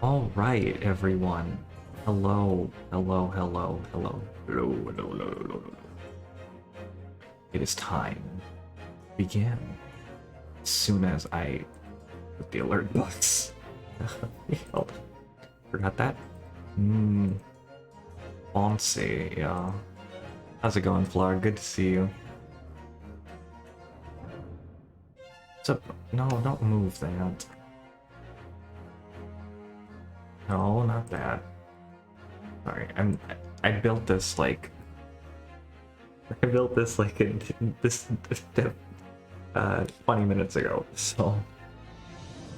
All right, everyone. Hello, hello, hello, hello, hello, hello, hello, hello, hello. It is time to begin. As soon as I put the alert box. Oh, forgot that. Onse, yeah. How's it going, Flar? Good to see you. What's up? No, don't move that. No, not that. Sorry, I built this like in this 20 minutes ago. So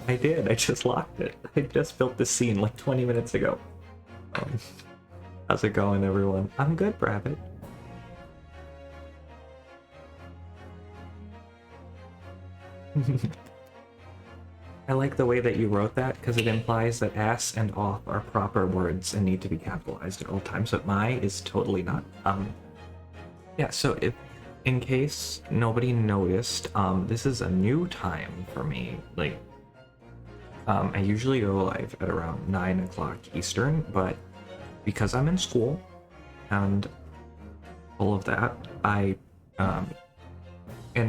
I did. I just locked it. I just built this scene like 20 minutes ago. Um, how's it going, everyone? I'm good, Rabbit. I like the way that you wrote that because it implies that ass and off are proper words and need to be capitalized at all times, but my is totally not. Yeah, so if in case nobody noticed, this is a new time for me. Like, I usually go live at around 9 o'clock Eastern, but because I'm in school and all of that, and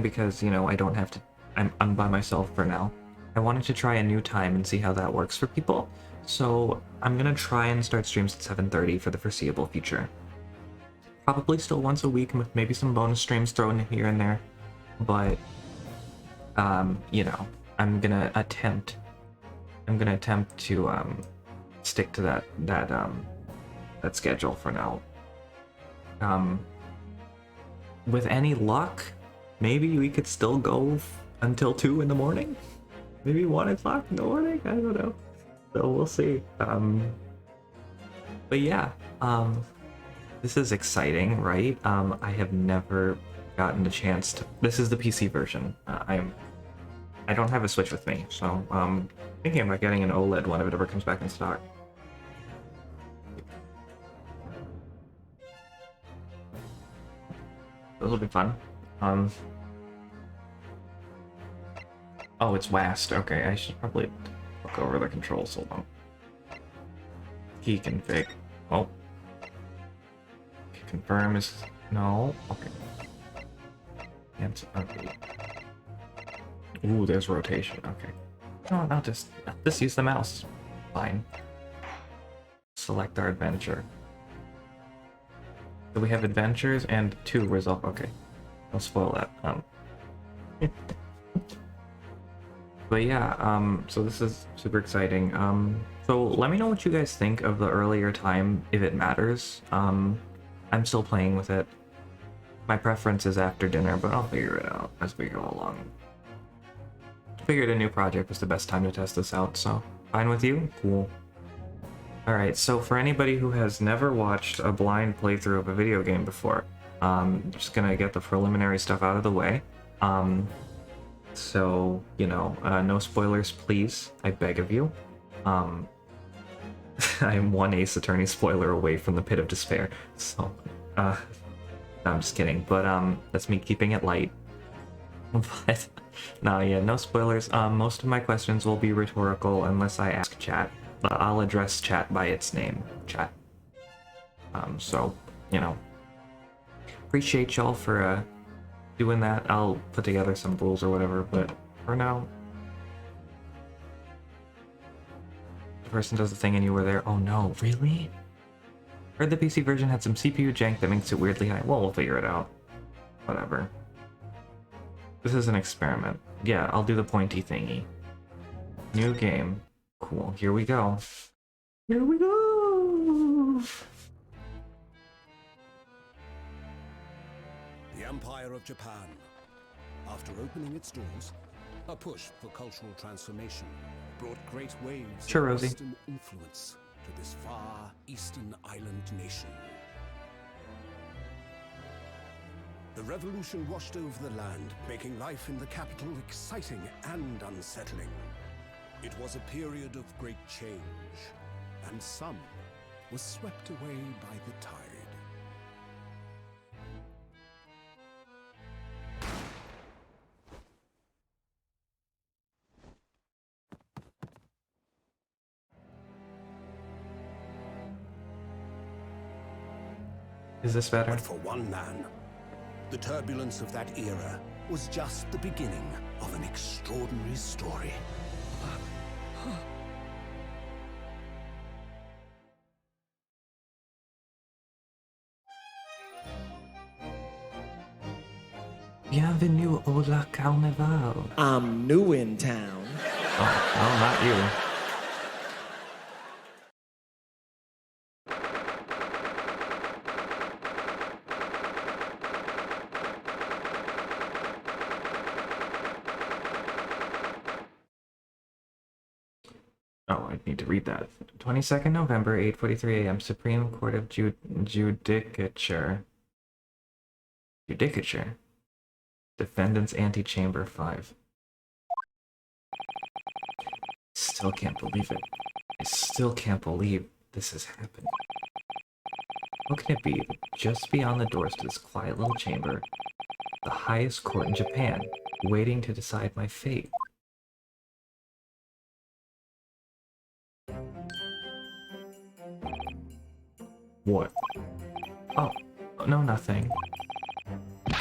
because, you know, I don't have to, I'm by myself for now, I wanted to try a new time and see how that works for people. So I'm gonna try and start streams at 7:30 for the foreseeable future. Probably still once a week with maybe some bonus streams thrown in here and there, but you know, I'm gonna attempt to stick to that schedule for now. With any luck, maybe we could still go until 2 in the morning, maybe 1 o'clock in the morning. I don't know, so we'll see. But yeah, this is exciting, right? I have never gotten the chance to. This is the PC version. I don't have a Switch with me, so thinking about getting an OLED one if it ever comes back in stock. Those will be fun. Oh, it's WASD. Okay, I should probably look over the controls. Hold on. Key config. Oh. Confirm is no. Okay. Okay. Ooh, there's rotation. Okay. No, I'll just use the mouse. Fine. Select our adventure. So we have adventures and 2 result. Okay. Don't spoil that. But yeah, so this is super exciting. So let me know what you guys think of the earlier time, if it matters. I'm still playing with it. My preference is after dinner, but I'll figure it out as we go along. Figured a new project was the best time to test this out, so fine with you? Cool. Alright, so for anybody who has never watched a blind playthrough of a video game before, just gonna get the preliminary stuff out of the way. So, you know, no spoilers, please. I beg of you. I am one Ace Attorney spoiler away from the pit of despair. So, no, I'm just kidding. But that's me keeping it light. But no, yeah, no spoilers. Most of my questions will be rhetorical unless I ask chat. But I'll address chat by its name, chat. So, you know, appreciate y'all for doing that. I'll put together some rules or whatever, but for now, the person does the thing and you were there. Oh no, really? Heard the PC version had some CPU jank that makes it weirdly high. Well, we'll figure it out. Whatever. This is an experiment. Yeah, I'll do the pointy thingy. New game. Cool, here we go. Here we go! The Empire of Japan. After opening its doors, a push for cultural transformation brought great waves Sure, of Rosie. Western influence to this far eastern island nation. The revolution washed over the land, making life in the capital exciting and unsettling. It was a period of great change, and some was swept away by the tide. Is this better? But for one man, the turbulence of that era was just the beginning of an extraordinary story. Bienvenue au la carnaval. I'm new in town. Oh, not you. Oh, I need to read that. 22nd November, 8:43 a.m. Supreme Court of Judicature. Judicature. Defendants Antechamber 5. Still can't believe it. I still can't believe this has happened. What can it be? Just beyond the doors to this quiet little chamber, the highest court in Japan, waiting to decide my fate. What? Oh, no, nothing.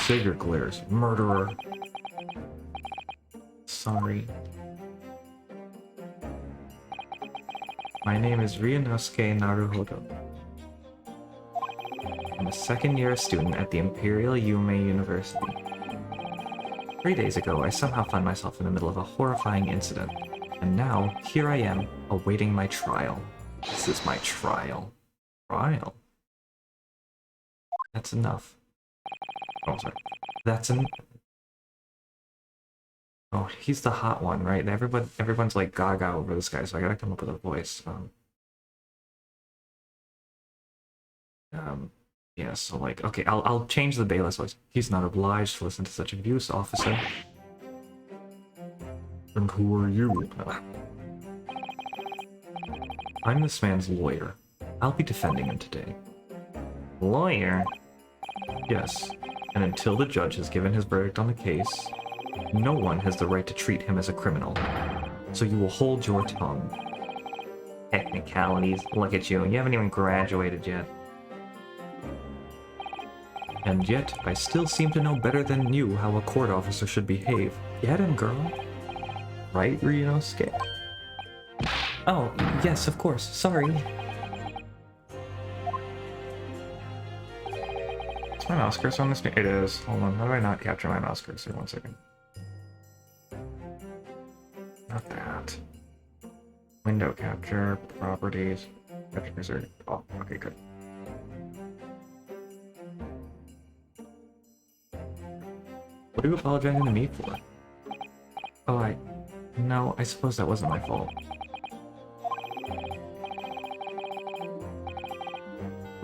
Save your glares, murderer. Sorry. My name is Ryunosuke Naruhodo. I'm a second-year student at the Imperial Yume University. 3 days ago, I somehow found myself in the middle of a horrifying incident, and now, here I am, awaiting my trial. This is my trial. Trial? That's enough. Oh, sorry. That's an... Oh, he's the hot one, right? Everyone's like gaga over this guy, so I gotta come up with a voice. Yeah, so like, okay, I'll change the bailiff's voice. He's not obliged to listen to such abuse, officer. And who are you? I'm this man's lawyer. I'll be defending him today. Lawyer? Yes, and until the judge has given his verdict on the case, no one has the right to treat him as a criminal. So you will hold your tongue. Technicalities, look at you, you haven't even graduated yet. And yet, I still seem to know better than you how a court officer should behave. Get him, girl. Right, Ryunosuke? Oh, yes, of course, sorry. Is my mouse cursor on this? It is. Hold on, how do I not capture my mouse cursor? 1 second. Not that. Window capture, properties, capture cursor. Oh, okay, good. What are you apologizing to me for? Oh, no, I suppose that wasn't my fault.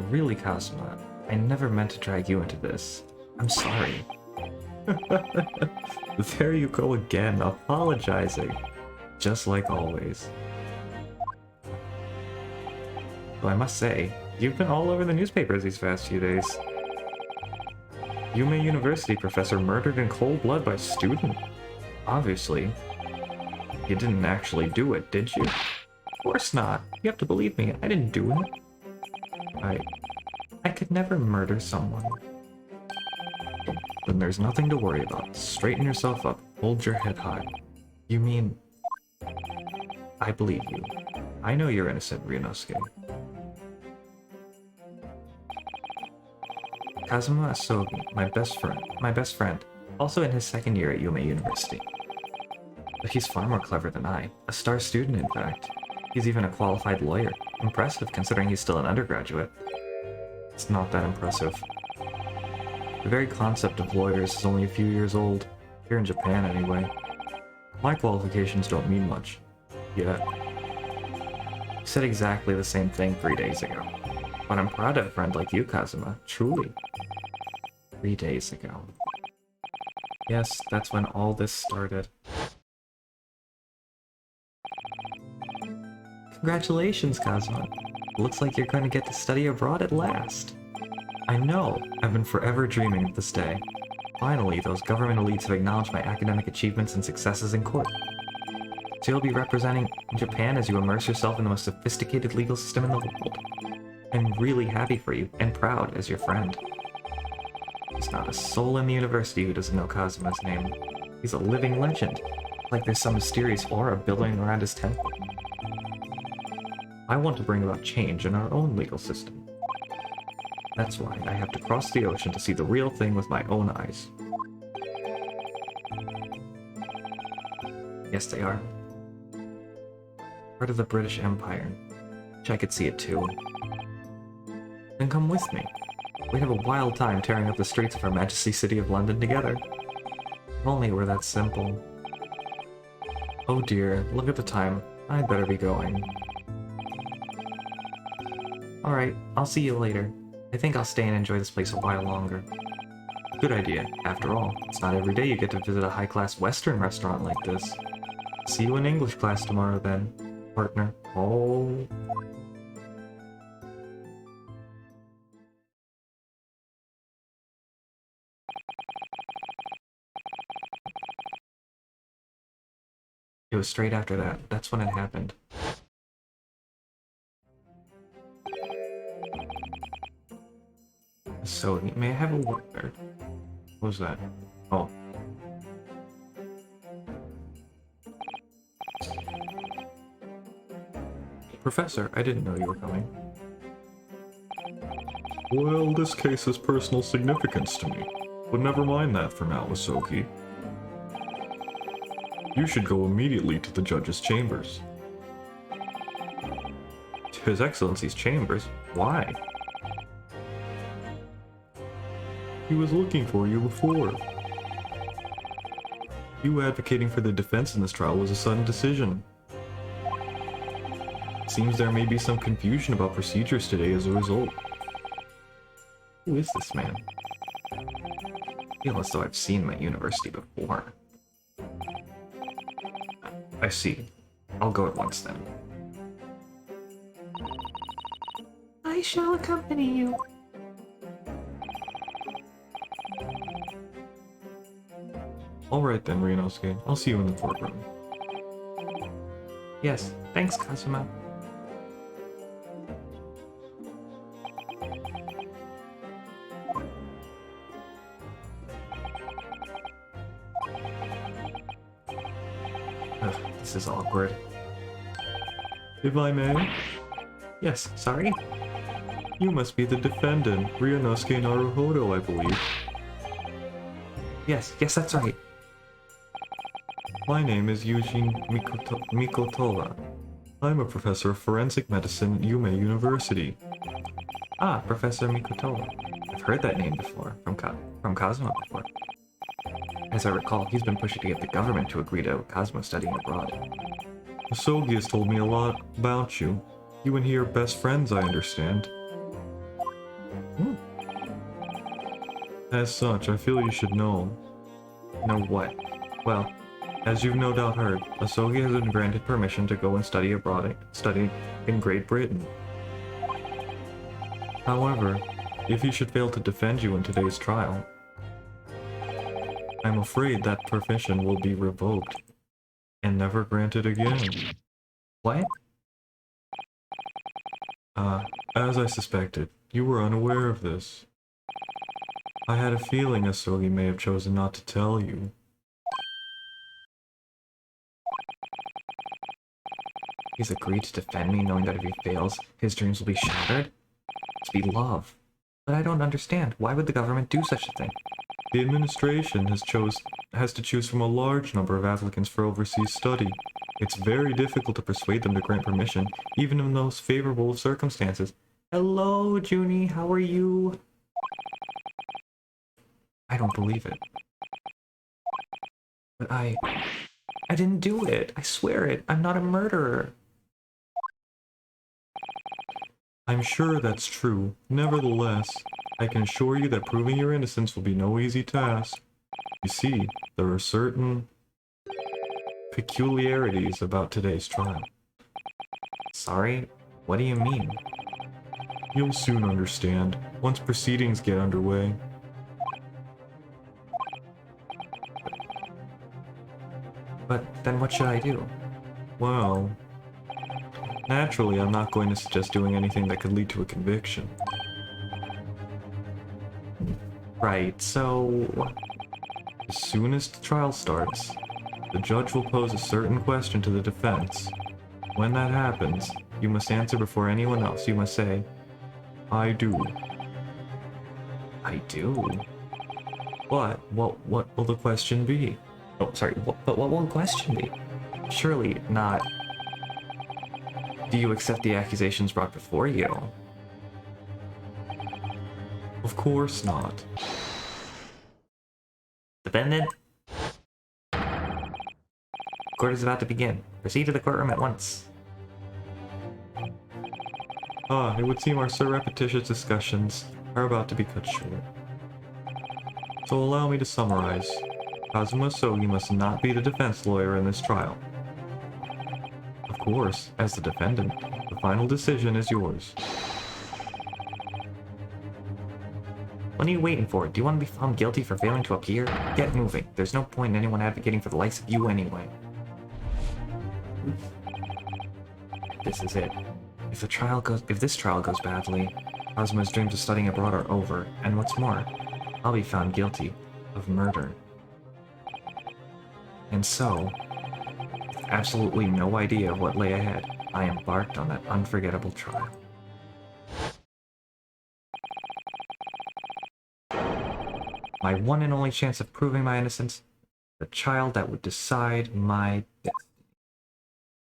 Really, Kazuma, I never meant to drag you into this. I'm sorry. There you go again, apologizing. Just like always. Well, I must say, you've been all over the newspapers these past few days. Yume University professor murdered in cold blood by student. Obviously. You didn't actually do it, did you? Of course not. You have to believe me, I didn't do it. I could never murder someone. Then there's nothing to worry about. Straighten yourself up. Hold your head high. You mean... I believe you. I know you're innocent, Ryunosuke. Kazuma Asogi, my best friend, also in his second year at Yume University. But he's far more clever than I. A star student, in fact. He's even a qualified lawyer. Impressive, considering he's still an undergraduate. It's not that impressive. The very concept of lawyers is only a few years old. Here in Japan, anyway. My qualifications don't mean much. Yet. He said exactly the same thing 3 days ago. But I'm proud of a friend like you, Kazuma. Truly. 3 days ago. Yes, that's when all this started. Congratulations, Kazuma. Looks like you're going to get to study abroad at last. I know. I've been forever dreaming of this day. Finally, those government elites have acknowledged my academic achievements and successes in court. So you'll be representing Japan as you immerse yourself in the most sophisticated legal system in the world. I'm really happy for you, and proud as your friend. There's not a soul in the university who doesn't know Kazuma's name. He's a living legend, like there's some mysterious aura building around his temple. I want to bring about change in our own legal system. That's why I have to cross the ocean to see the real thing with my own eyes. Yes, they are. Part of the British Empire. Wish I could see it too. Then come with me. We'd have a wild time tearing up the streets of Her Majesty's City of London together. If only it were that simple. Oh dear, look at the time. I'd better be going. Alright, I'll see you later. I think I'll stay and enjoy this place a while longer. Good idea. After all, it's not every day you get to visit a high-class Western restaurant like this. See you in English class tomorrow then, partner. Oh. It was straight after that. That's when it happened. So, may I have a word? What was that? Oh. Professor, I didn't know you were coming. Well, this case has personal significance to me, but never mind that for now, Asogi. You should go immediately to the judge's chambers. To His Excellency's chambers? Why? He was looking for you before. You advocating for the defense in this trial was a sudden decision. Seems there may be some confusion about procedures today as a result. Who is this man? I feel as though I've seen him at university before. I see. I'll go at once then. I shall accompany you. Alright then, Ryunosuke. I'll see you in the courtroom. Yes, thanks, Kazuma. Ugh, this is awkward. If I may, Yes, sorry? you must be the defendant, Ryunosuke Naruhodo, I believe. Yes, that's right. My name is Eugene Mikotowa. I'm a professor of forensic medicine at Yume University. Ah, Professor Mikotowa. I've heard that name before, from Kazuma before. As I recall, he's been pushing to get the government to agree to Kazuma studying abroad. Asogi has told me a lot about you. You and he are best friends, I understand. Hmm. As such, I feel you should know. Know what? Well, As you've no doubt heard, Asogi has been granted permission to go and study abroad, study in Great Britain. However, if he should fail to defend you in today's trial, I'm afraid that permission will be revoked and never granted again. what? As I suspected, you were unaware of this. I had a feeling Asogi may have chosen not to tell you. He's agreed to defend me knowing that if he fails, his dreams will be shattered? Must be love. But I don't understand. Why would the government do such a thing? The administration has to choose from a large number of applicants for overseas study. It's very difficult to persuade them to grant permission, even in the most favorable of circumstances. Hello, Junie, how are you? I don't believe it. But I didn't do it. I swear it. I'm not a murderer. I'm sure that's true. Nevertheless, I can assure you that proving your innocence will be no easy task. You see, there are certain peculiarities about today's trial. Sorry? What do you mean? You'll soon understand, once proceedings get underway. But then what should I do? Well, Naturally, I'm not going to suggest doing anything that could lead to a conviction. Right, so... As soon as the trial starts, the judge will pose a certain question to the defense. When that happens, you must answer before anyone else. You must say, I do. I do. But what will the question be? Oh, sorry, but what will the question be? Surely not... Do you accept the accusations brought before you? Of course not. Defendant? Court is about to begin. Proceed to the courtroom at once. It would seem our surreptitious discussions are about to be cut short. So allow me to summarize. Kazuma Sogi must not be the defense lawyer in this trial. Of course, as the defendant, the final decision is yours. What are you waiting for? Do you want to be found guilty for failing to appear? Get moving. There's no point in anyone advocating for the likes of you anyway. This is it. If this trial goes badly, Kazuma's dreams of studying abroad are over, and what's more, I'll be found guilty of murder. And so, with absolutely no idea of what lay ahead, I embarked on that unforgettable trial. My one and only chance of proving my innocence, the child that would decide my destiny.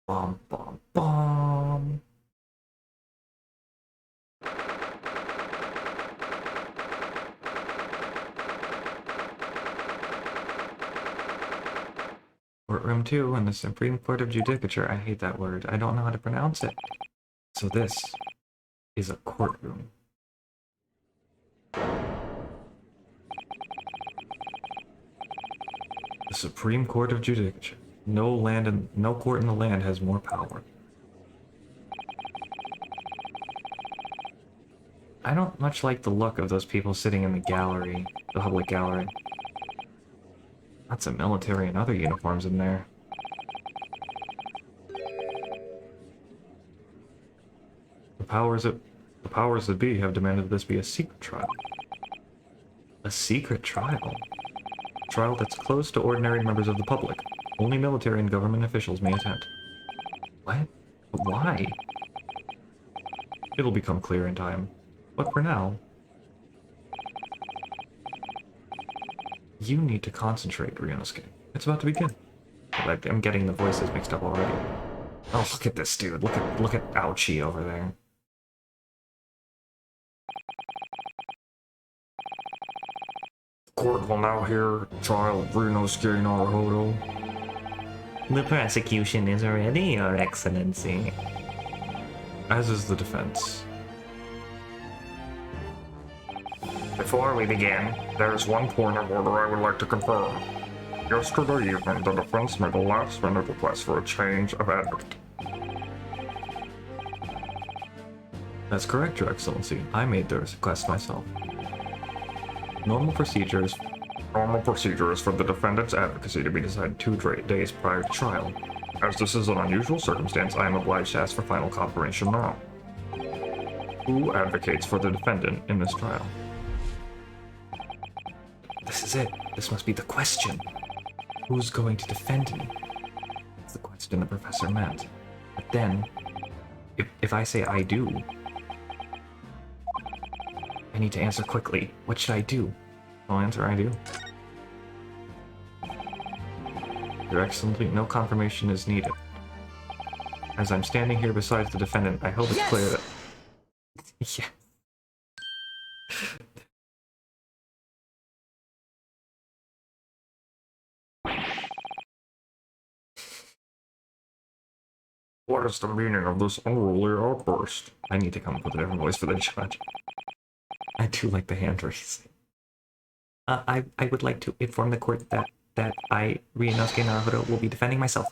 Bom, bom, bom. Courtroom 2 in the Supreme Court of Judicature. I hate that word. I don't know how to pronounce it. So this is a courtroom. The Supreme Court of Judicature. No court in the land has more power. I don't much like the look of those people sitting in the gallery, the public gallery. Lots of military and other uniforms in there. The powers that be have demanded this be a secret trial. A secret trial? A trial that's closed to ordinary members of the public. Only military and government officials may attend. What? But why? It'll become clear in time. But for now... You need to concentrate, Ryunosuke. It's about to begin. I'm getting the voices mixed up already. Oh, look at this dude. Look at Ouchie over there. Court will now hear trial of Ryunosuke Naruhodo. The prosecution is ready, Your Excellency. As is the defense. Before we begin, there is one point of order I would like to confirm. Yesterday evening, the defense made a last-minute request for a change of advocate. That's correct, Your Excellency. I made the request myself. Normal procedure is for the defendant's advocacy to be decided 2 days prior to trial. As this is an unusual circumstance, I am obliged to ask for final confirmation now. Who advocates for the defendant in this trial? This is it. This must be the question. Who's going to defend me? That's the question the professor meant. But then, if I say I do, I need to answer quickly. What should I do? I'll answer I do. Your Excellency, no confirmation is needed. As I'm standing here beside the defendant, I hope it's clear that... Yeah. What is the meaning of this unruly outburst? I need to come up with a different voice for the judge. I do like the hand raising. I would like to inform the court that I, Ryunosuke Naruhodo, will be defending myself.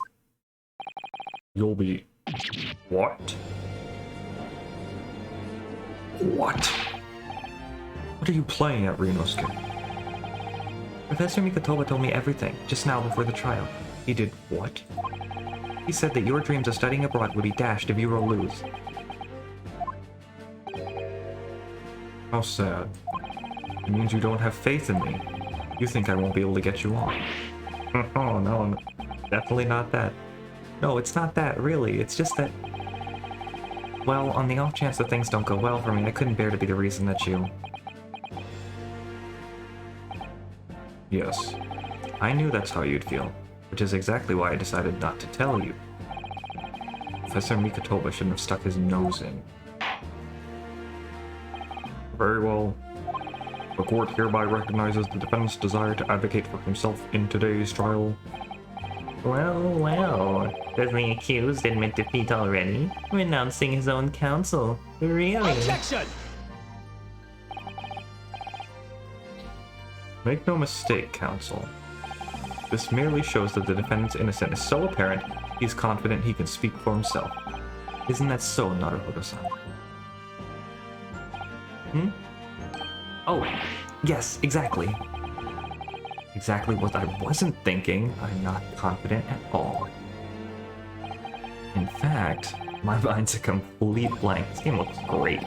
You'll be... what? What? What are you playing at, Ryunosuke? Professor Mikotoba told me everything, just now before the trial. He did what? He said that your dreams of studying abroad would be dashed if you were to lose. How sad. It means you don't have faith in me. You think I won't be able to get you on. Oh, no, definitely not that. No, it's not that, really. It's just that... Well, on the off chance that things don't go well for me, I couldn't bear to be the reason that you... Yes. I knew that's how you'd feel, which is exactly why I decided not to tell you. Professor Mikatoba shouldn't have stuck his nose in. Very well. The court hereby recognizes the defendant's desire to advocate for himself in today's trial. Well, does the accused admit defeat already? Renouncing his own counsel? Really? Objection! Make no mistake, counsel. This merely shows that the defendant's innocence is so apparent, he's confident he can speak for himself. Isn't that so, Naruhodo-san? Oh, yes, exactly. Exactly what I wasn't thinking. I'm not confident at all. In fact, my mind's a complete blank. This game looks great.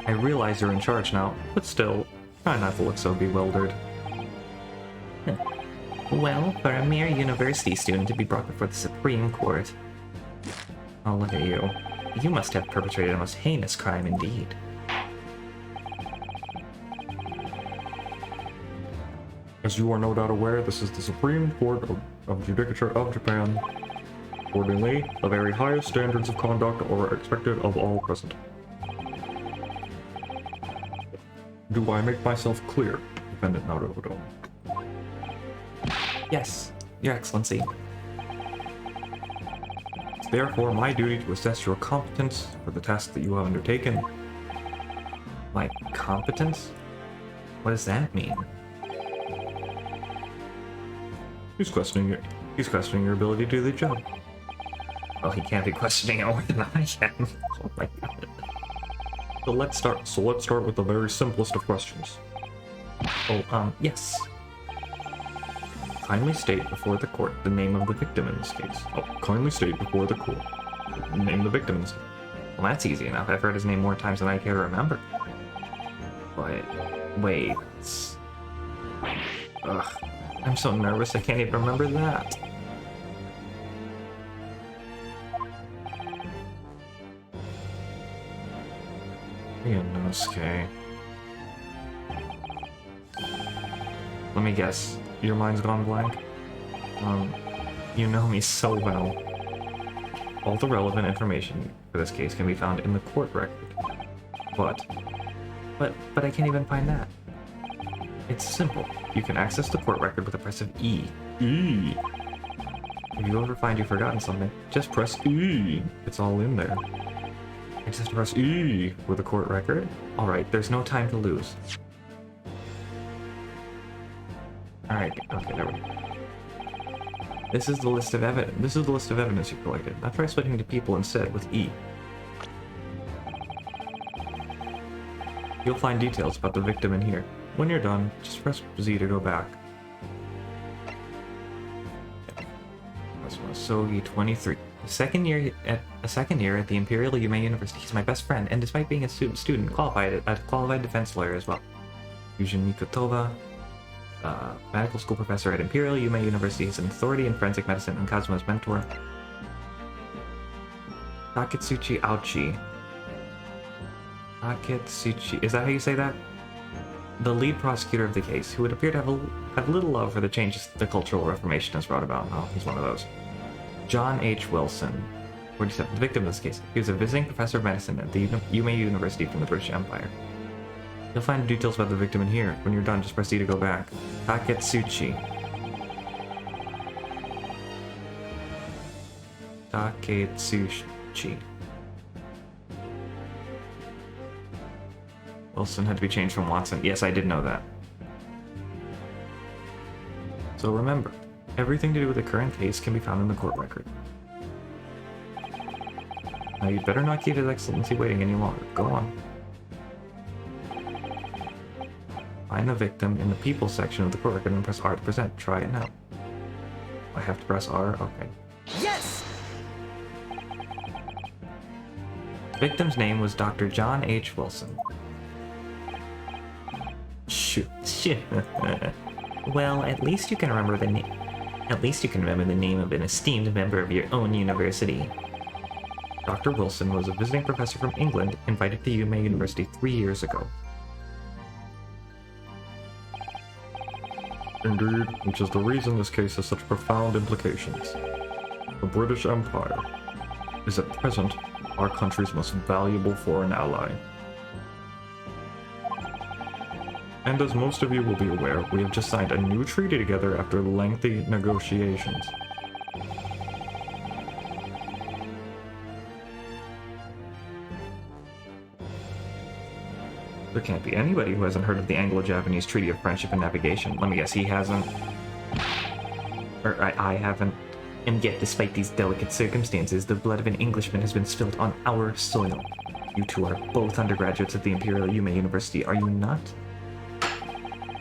I realize you're in charge now, but still, try not to look so bewildered. Well, for a mere university student to be brought before the Supreme Court. Oh, look at you. You must have perpetrated a most heinous crime indeed. As you are no doubt aware, this is the Supreme Court of Judicature of Japan. Accordingly, the very highest standards of conduct are expected of all present. Do I make myself clear, Defendant Naruhodo? Yes, Your Excellency. It's therefore my duty to assess your competence for the task that you have undertaken. My competence? What does that mean? He's questioning your ability to do the job. Well, he can't be questioning it more than I can. Oh my god. So let's start with the very simplest of questions. Oh, yes. Kindly state before the court the name of the victim in this case. Oh, kindly state before the court. Name the victim in this case. Well, that's easy enough. I've heard his name more times than I care to remember. But, wait. Ugh. I'm so nervous I can't even remember that. Inosuke. Let me guess. Your mind's gone blank? You know me so well. All the relevant information for this case can be found in the court record. But I can't even find that. it's simple. You can access the court record with the press of E. E. If you ever find you've forgotten something, just press E. It's all in there. I just have to press E for the court record. Alright, there's no time to lose. Alright, okay, there we go. This is the list of evidence you collected. Now try switching to people instead with E. You'll find details about the victim in here. When you're done, just press Z to go back. Sogi 23. A second year at the Imperial Yume University. He's my best friend, and despite being a student, a qualified defense lawyer as well. Yujin Mikotova, medical school professor at Imperial Yume University. He's an authority in forensic medicine and Kazuma's mentor. Taketsuchi Aochi. Taketsuchi, is that how you say that? The lead prosecutor of the case, who would appear to have little love for the changes the Cultural Reformation has brought about. Oh, he's one of those. John H. Wilson, 47, the victim of this case. He was a visiting professor of medicine at the Yume University from the British Empire. You'll find details about the victim in here. When you're done, just press D to go back. Taketsuchi. Taketsuchi. Wilson had to be changed from Watson. Yes, I did know that. So remember, everything to do with the current case can be found in the court record. Now you'd better not keep His Excellency waiting any longer. Go on. Find the victim in the people section of the court record and press R to present. Try it now. I have to press R? Okay. Victim's name was Dr. John H. Wilson. Shoot. Well, at least you can remember the name. At least you can remember the name of an esteemed member of your own university. Dr. Wilson was a visiting professor from England invited to UMA University 3 years ago. Indeed, which is the reason this case has such profound implications. The British Empire is at present our country's most valuable foreign ally. And as most of you will be aware, we have just signed a new treaty together after lengthy negotiations. There can't be anybody who hasn't heard of the Anglo-Japanese Treaty of Friendship and Navigation. Let me guess, he hasn't. Or I haven't. And yet, despite these delicate circumstances, the blood of an Englishman has been spilled on our soil. You two are both undergraduates at the Imperial Yume University, are you not?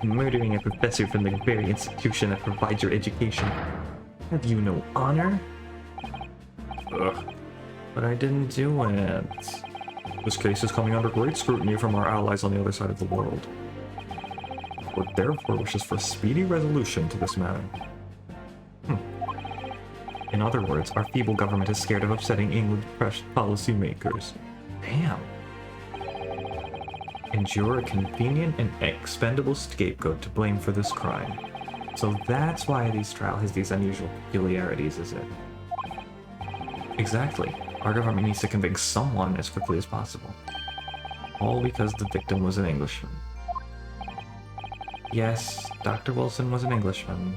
Murdering a professor from the very institution that provides your education. Have you no honor? Ugh. But I didn't do it. This case is coming under great scrutiny from our allies on the other side of the world. Court therefore wishes for a speedy resolution to this matter. In other words, our feeble government is scared of upsetting England's fresh policymakers. Damn. And you're a convenient and expendable scapegoat to blame for this crime. So that's why this trial has these unusual peculiarities, is it? Exactly. Our government needs to convict someone as quickly as possible. All because the victim was an Englishman. Yes, Dr. Wilson was an Englishman.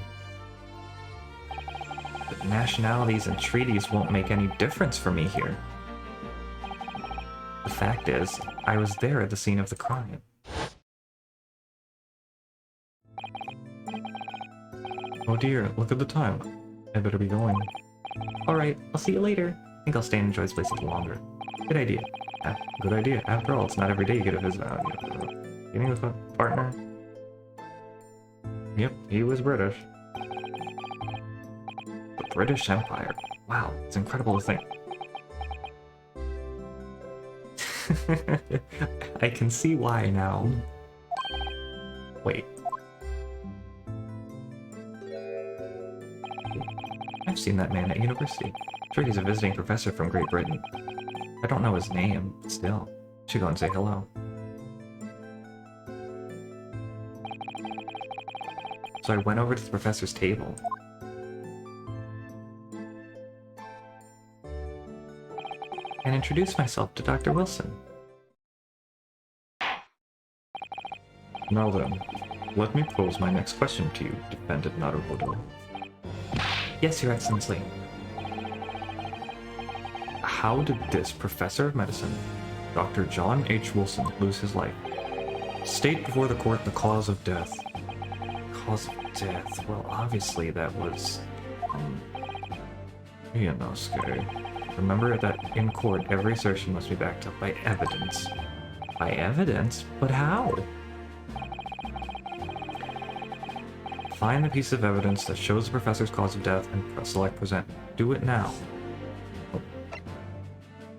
But nationalities and treaties won't make any difference for me here. The fact is, I was there at the scene of the crime. Oh dear, look at the time. I better be going. Alright, I'll see you later. I think I'll stay and enjoy this place a little longer. Good idea. Good idea. After all, it's not every day you get a visit out. Getting with a partner. Yep, he was British. The British Empire. Wow, it's incredible to think. I can see why now. Wait. I've seen that man at university. Sure, he's a visiting professor from Great Britain. I don't know his name, but still. Should go and say hello. So I went over to the professor's table. And introduced myself to Dr. Wilson. Now then, let me pose my next question to you, defendant Naruhodo. Yes, Your Excellency. How did this professor of medicine, Dr. John H. Wilson, lose his life? State before the court the cause of death. Cause of death? Well, obviously that was... Inosuke. Remember that in court, every assertion must be backed up by evidence. By evidence? But how? Find the piece of evidence that shows the professor's cause of death and select present. Do it now.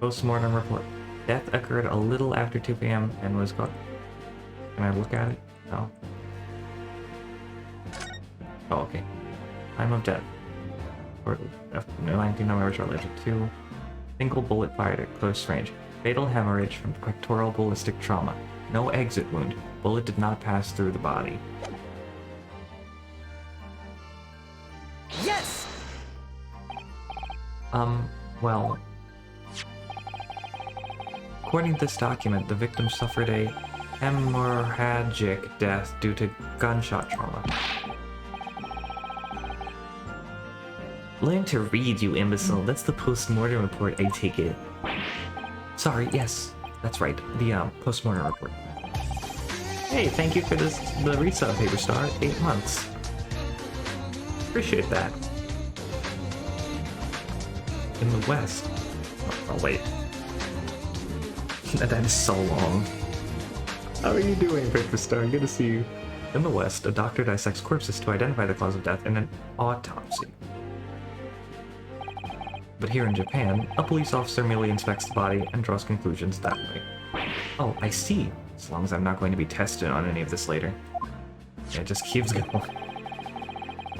Post-mortem report. Death occurred a little after 2 p.m. and was caught. Can I look at it? No. Oh, okay. Time of death. 19 November shortly after 2. Single bullet fired at close range. Fatal hemorrhage from pectoral ballistic trauma. No exit wound. Bullet did not pass through the body. Yes! Well... According to this document, the victim suffered a hemorrhagic death due to gunshot trauma. Learn to read, you imbecile. That's the post-mortem report, I take it. Sorry, yes. That's right. The, post-mortem report. Hey, thank you for the resub, Paper Star. 8 months. Appreciate that. In the West. Oh, wait. That is so long. How are you doing, Paper Star? Good to see you. In the West, a doctor dissects corpses to identify the cause of death in an autopsy. But here in Japan, a police officer merely inspects the body and draws conclusions that way. Oh, I see. As long as I'm not going to be tested on any of this later. Yeah, it just keeps going.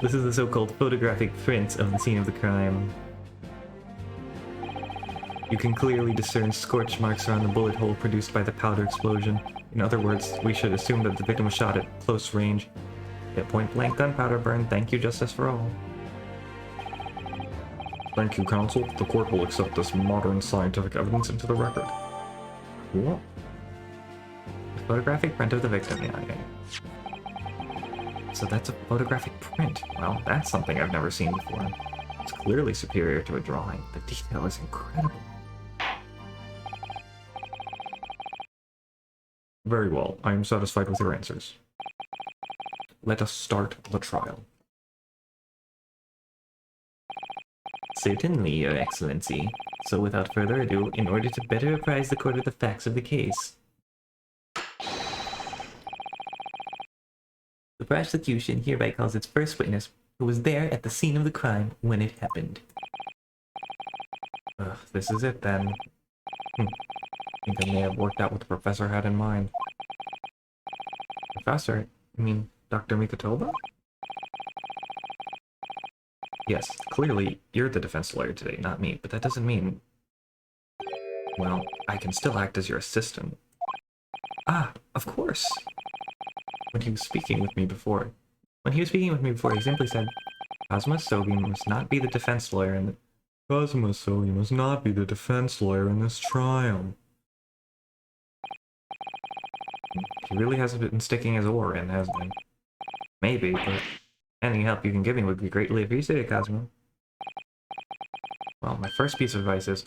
This is the so-called photographic print of the scene of the crime. You can clearly discern scorch marks around the bullet hole produced by the powder explosion. In other words, we should assume that the victim was shot at close range. At point-blank gunpowder burn. Thank you, justice for all. Thank you, counsel. The court will accept this modern scientific evidence into the record. Cool. The photographic print of the victim. Yeah, okay. So that's a photographic print. Well, that's something I've never seen before. It's clearly superior to a drawing. The detail is incredible. Very well. I am satisfied with your answers. Let us start the trial. Certainly, Your Excellency. So without further ado, in order to better apprise the court of the facts of the case, the prosecution hereby calls its first witness, who was there at the scene of the crime when it happened. Ugh, this is it then. I think I may have worked out what the professor had in mind. Professor? I mean, Dr. Mikotoba? Yes, clearly you're the defense lawyer today, not me, but that doesn't mean... Well, I can still act as your assistant. Ah, of course! When he was speaking with me before, he simply said, Kazuma Sogi must not be the defense lawyer in the... Kazuma Sogi must not be the defense lawyer in this trial. He really hasn't been sticking his oar in, hasn't he? Maybe, but any help you can give me would be greatly appreciated, Kazuma. Well, my first piece of advice is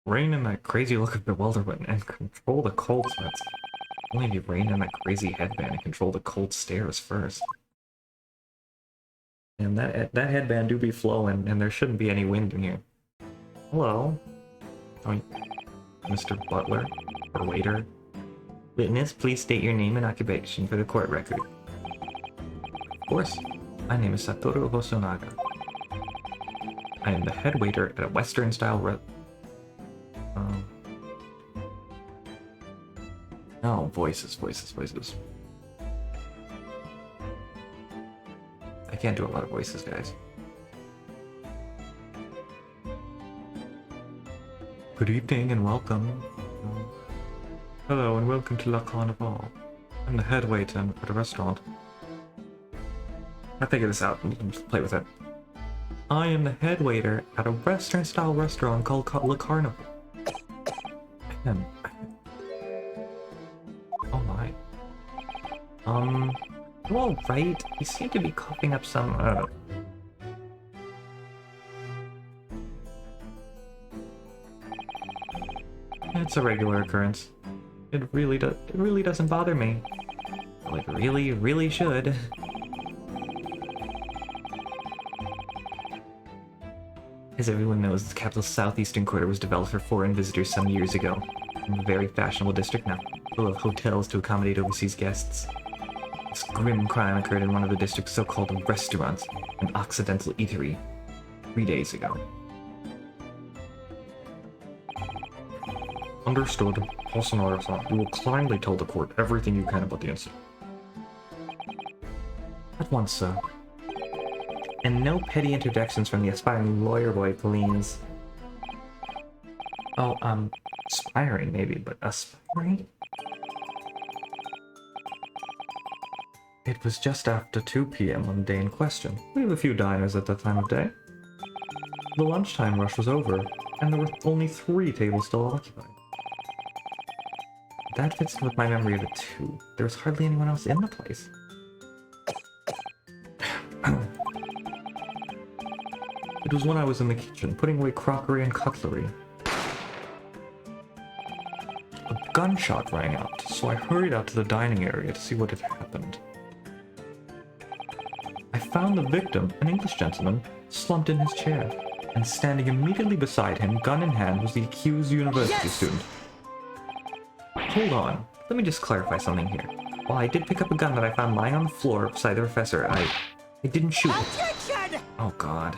rein in that crazy look of bewilderment and control the cold sweats. Only if you rein in that crazy headband and control the cold stares first. And that headband do be flowing, and there shouldn't be any wind in here. Hello? Oh, Mr. Butler? Or waiter? Witness, please state your name and occupation for the court record. Of course. My name is Satoru Hosonaga. I am the head waiter at a Western-style Oh, voices. I can't do a lot of voices, guys. Good evening and welcome. Hello and welcome to La Carnival. I'm the head waiter at a restaurant. I'll figure this out and just play with it. I am the head waiter at a Western-style restaurant called La Carnival. Oh my. You all right? You seem to be coughing up some, It's a regular occurrence. It really doesn't bother me. Well, it really should. As everyone knows, the capital's southeastern quarter was developed for foreign visitors some years ago. In a very fashionable district now, full of hotels to accommodate overseas guests. This grim crime occurred in one of the district's so-called restaurants, an Occidental eatery, 3 days ago. Understood. Hosonaga-san, you will kindly tell the court everything you can about the incident. At once, sir. And no petty interjections from the aspiring lawyer boy, please. Oh, aspiring maybe, but aspiring? It was just after 2 p.m. on the day in question. We have a few diners at that time of day. The lunchtime rush was over, and there were only 3 tables still occupied. That fits in with my memory of it too. There was hardly anyone else in the place. It was when I was in the kitchen, putting away crockery and cutlery. A gunshot rang out, so I hurried out to the dining area to see what had happened. I found the victim, an English gentleman, slumped in his chair, and standing immediately beside him, gun in hand, was the accused university student. Hold on, let me just clarify something here. While I did pick up a gun that I found lying on the floor beside the professor, I didn't shoot it. Objection! Oh god.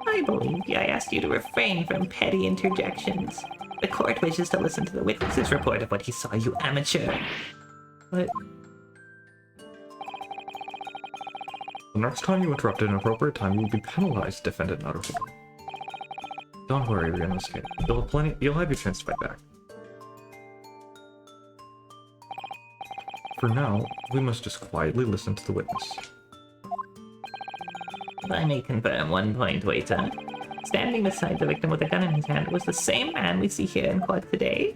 I I believe you. I asked you to refrain from petty interjections. The court wishes to listen to the witness's report of what he saw, you amateur. But The next time you interrupt at an appropriate time, you will be penalized, Defendant Naruto. Don't worry, Ryunosuke. You'll have your chance to fight back. For now, we must just quietly listen to the witness. if I may confirm one point, waiter. Standing beside the victim with a gun in his hand was the same man we see here in court today?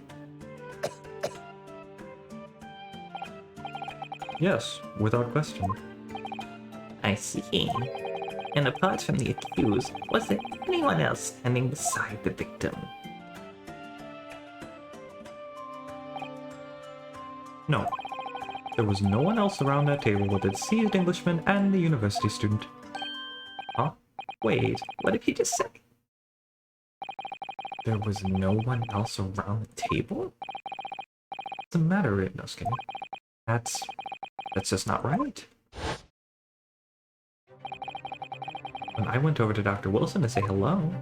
Yes, without question. I see. And apart from the accused, was there anyone else standing beside the victim? No. There was no one else around that table with the deceased Englishman and the university student. Huh? Wait, what did he just say? There was no one else around the table? What's the matter, Ryunosuke? That's just not right. When I went over to Dr. Wilson to say hello,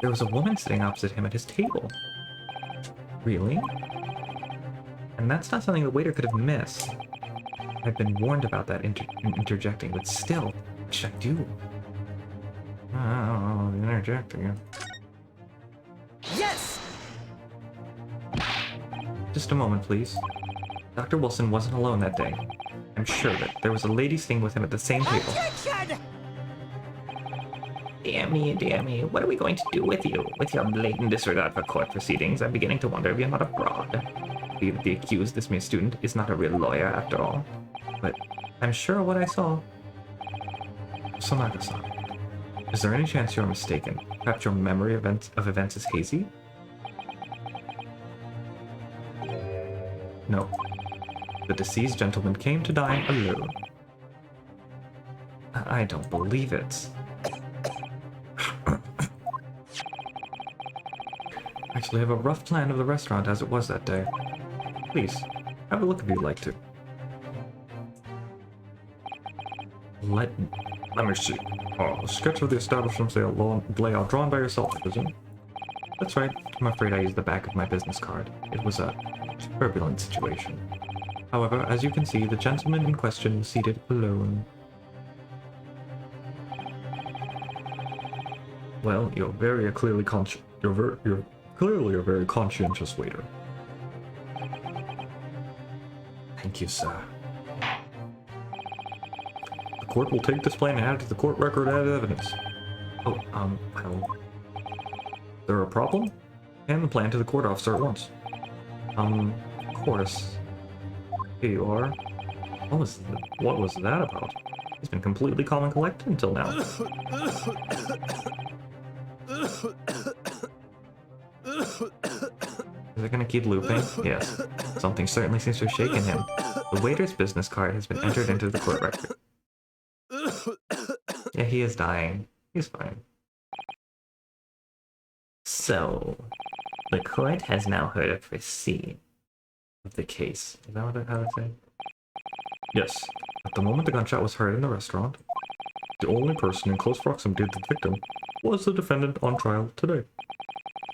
there was a woman sitting opposite him at his table. Really? And that's not something the waiter could have missed. I've been warned about that interjecting, but still, what should I do? Oh, interjecting. Yes! Just a moment, please. Dr. Wilson wasn't alone that day. I'm sure that there was a lady staying with him at the same table. Dear me, what are we going to do with you? With your blatant disregard for court proceedings, I'm beginning to wonder if you're not a fraud. The accused, this mere student, is not a real lawyer after all. But I'm sure of what I saw. Sanaka-san, is there any chance you're mistaken? Perhaps your memory of events is hazy? No. The deceased gentleman came to dine alone. I don't believe it. Actually, I have a rough plan of the restaurant as it was that day. Please, have a look if you'd like to. Let me see. A sketch of the establishment's layout drawn by yourself, I presume? That's right. I'm afraid I used the back of my business card. It was a turbulent situation. However, as you can see, the gentleman in question was seated alone. Well, you're clearly a very conscientious waiter. Thank you, sir. The court will take this plan and add it to the court record as evidence. Oh, well... Is there a problem? Hand the plan to the court officer at once. Of course. Here you are. What was that about? He's been completely calm and collected until now. Is it gonna keep looping? Yes. Something certainly seems to have shaken him. The waiter's business card has been entered into the court record. Yeah, he is dying. He's fine. So, the court has now heard a proceed of the case. Is that how to say? Yes. At the moment the gunshot was heard in the restaurant, the only person in close proximity to the victim was the defendant on trial today.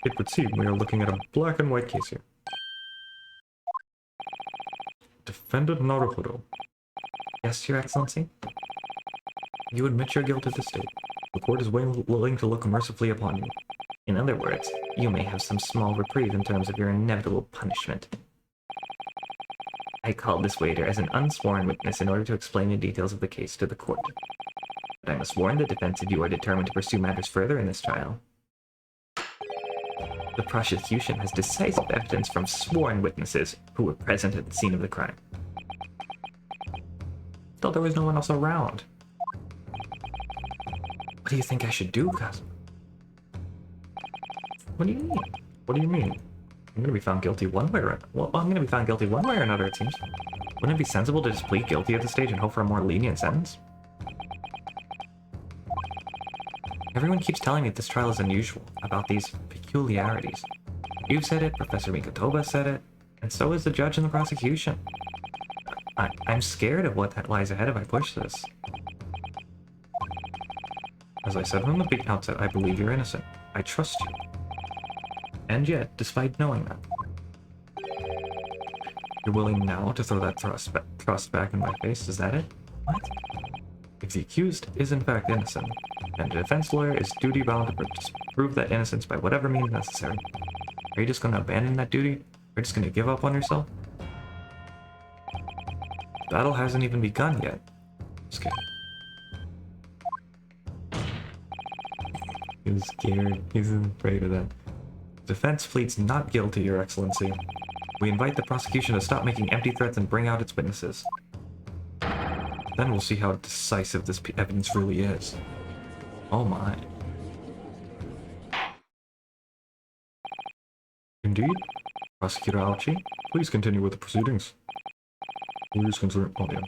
It would seem we are looking at a black and white case here. Defendant Naruhodo. Yes, Your Excellency? You admit your guilt at this state. The court is willing to look mercifully upon you. In other words, you may have some small reprieve in terms of your inevitable punishment. I called this waiter as an unsworn witness in order to explain the details of the case to the court. But I must warn the defense if you are determined to pursue matters further in this trial. The prosecution has decisive evidence from sworn witnesses who were present at the scene of the crime. Thought there was no one else around. What do you think I should do, Kazuma? What do you mean? What do you mean? I'm gonna be found guilty one way or another. Well, I'm gonna be found guilty one way or another, it seems. Wouldn't it be sensible to just plead guilty at this stage and hope for a more lenient sentence? Everyone keeps telling me this trial is unusual, about these peculiarities. You've said it, Professor Mikotoba said it, and so is the judge and the prosecution. I'm scared of what that lies ahead if I push this. As I said from the outset, I believe you're innocent. I trust you. And yet, despite knowing that, you're willing now to throw that trust back in my face, is that it? What? If the accused is in fact innocent, then the defense lawyer is duty-bound to prove that innocence by whatever means necessary. Are you just going to abandon that duty? Are you just going to give up on yourself? The battle hasn't even begun yet. Just kidding. He's scared. He's afraid of that. Defense pleads not guilty, Your Excellency. We invite the prosecution to stop making empty threats and bring out its witnesses. Then we'll see how decisive this evidence really is. Oh my. Indeed. Prosecutor Alchi, please continue with the proceedings. Please continue. Oh, yeah.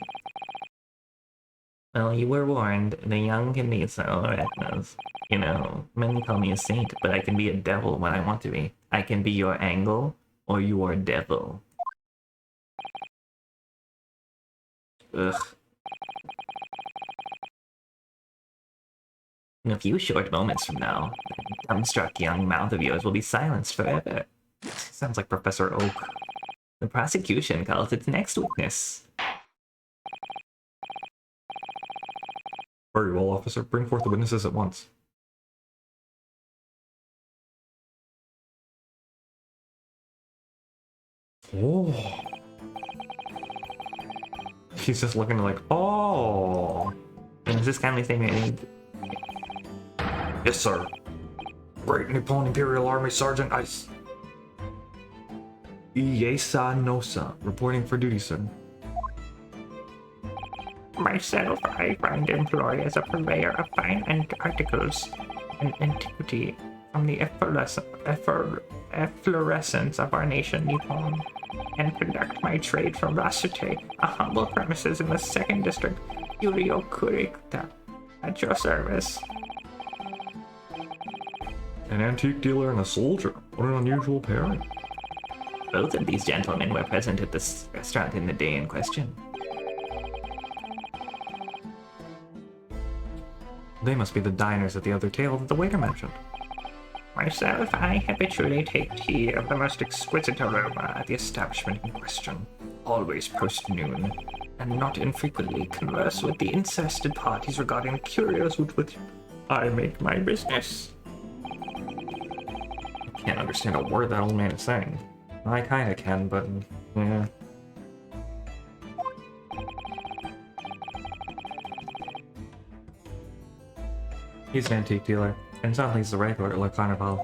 Well, you were warned. The young can be so reckless. You know, many call me a saint, but I can be a devil when I want to be. I can be your angle, or your devil. Ugh. In a few short moments from now, the dumbstruck young mouth of yours will be silenced forever. Sounds like Professor Oak. The prosecution calls its next witness. Very well, officer. Bring forth the witnesses at once. Oh. He's just looking like, oh. And is this kindly statement? Yes, sir. Great Nippon Imperial Army Sergeant Ice. Iesa Nosa, reporting for duty, sir. Myself, I find employ as a purveyor of fine articles and antiquity from the efflorescence of our nation, Nippon, and conduct my trade from Rasute, a humble premises in the 2nd District, Yuriokurikta, at your service. An antique dealer and a soldier. What an unusual pairing. Both of these gentlemen were present at this restaurant in the day in question. They must be the diners at the other table that the waiter mentioned. Myself, I habitually take tea of the most exquisite aroma at the establishment in question, always post-noon, and not infrequently converse with the interested parties regarding the curios with which I make my business. I can't understand a word that old man is saying. I kinda can, but yeah. He's an antique dealer, and it's not like he's a regular Le Carnival.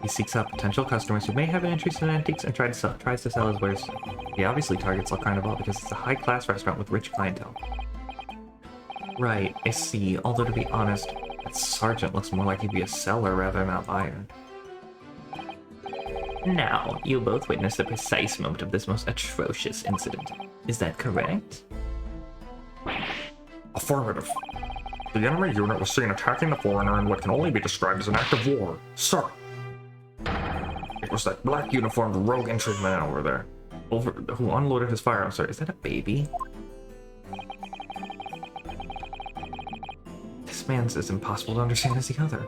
He seeks out potential customers who may have an interest in antiques and tries to sell his wares. He obviously targets Le Carnival because it's a high-class restaurant with rich clientele. Right, I see, although to be honest, that sergeant looks more like he'd be a seller rather than a buyer. Now, you both witnessed the precise moment of this most atrocious incident. Is that correct? Affirmative. The enemy unit was seen attacking the foreigner in what can only be described as an act of war. Sir! It was that black uniformed rogue infantryman over there. Who unloaded his firearm, sir. Is that a baby? This man's as impossible to understand as the other.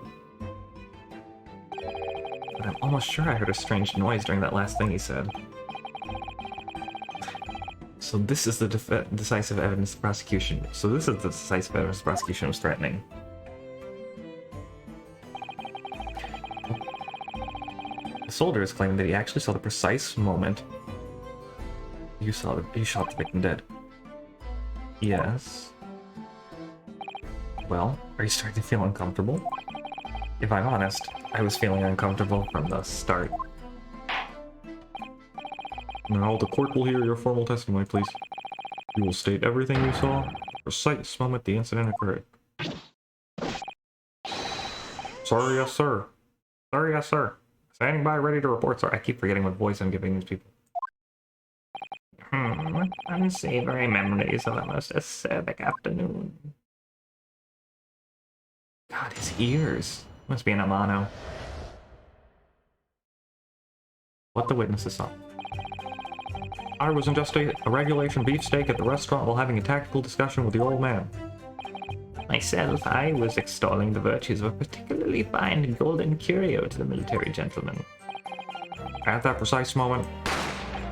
But I'm almost sure I heard a strange noise during that last thing he said. So this is the decisive evidence the prosecution... So this is the decisive evidence the prosecution was threatening. The soldier is claiming that he actually saw the precise moment you shot the victim dead. Yes. Well, are you starting to feel uncomfortable? If I'm honest, I was feeling uncomfortable from the start. Now the court will hear your formal testimony, please. You will state everything you saw, the precise moment the incident occurred. Sorry, yes, sir. Sorry, yes, sir. Standing by, ready to report, sir. I keep forgetting what voice I'm giving these people. Unsavory memories of a most acerbic afternoon. God, his ears. Must be an Amano. What the witnesses saw. I was ingesting a regulation beefsteak at the restaurant while having a tactical discussion with the old man. Myself, I was extolling the virtues of a particularly fine golden curio to the military gentleman. At that precise moment,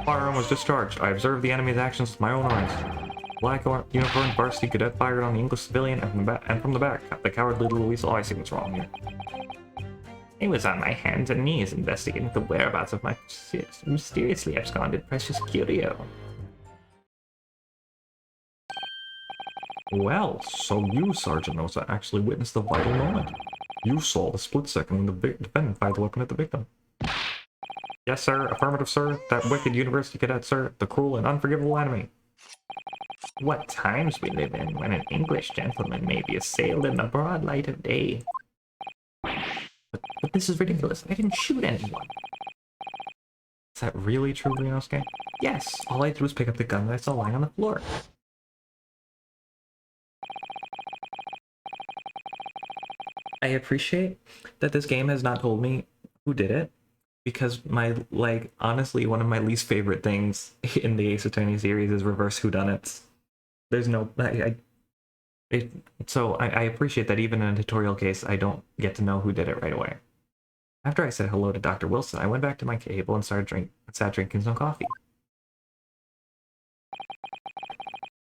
firearm was discharged. I observed the enemy's actions with my own eyes. Black uniformed varsity cadet fired on the English civilian and from the back. The cowardly little weasel. I see what's wrong here. I was on my hands and knees investigating the whereabouts of my mysteriously absconded precious curio. Well, so you, Sergeant Osa, actually witnessed the vital moment. You saw the split second when the defendant fired the weapon at the victim. Yes, sir. Affirmative, sir. That wicked university cadet, sir. The cruel and unforgivable enemy. What times we live in when an English gentleman may be assailed in the broad light of day. But this is ridiculous. I didn't shoot anyone. Is that really true, Ryunosuke? Yes, all I did was pick up the gun that I saw lying on the floor. I appreciate that this game has not told me who did it, because honestly, one of my least favorite things in the Ace Attorney series is reverse whodunits. There's no, so I appreciate that even in a tutorial case, I don't get to know who did it right away. After I said hello to Dr. Wilson, I went back to my table and sat drinking some coffee.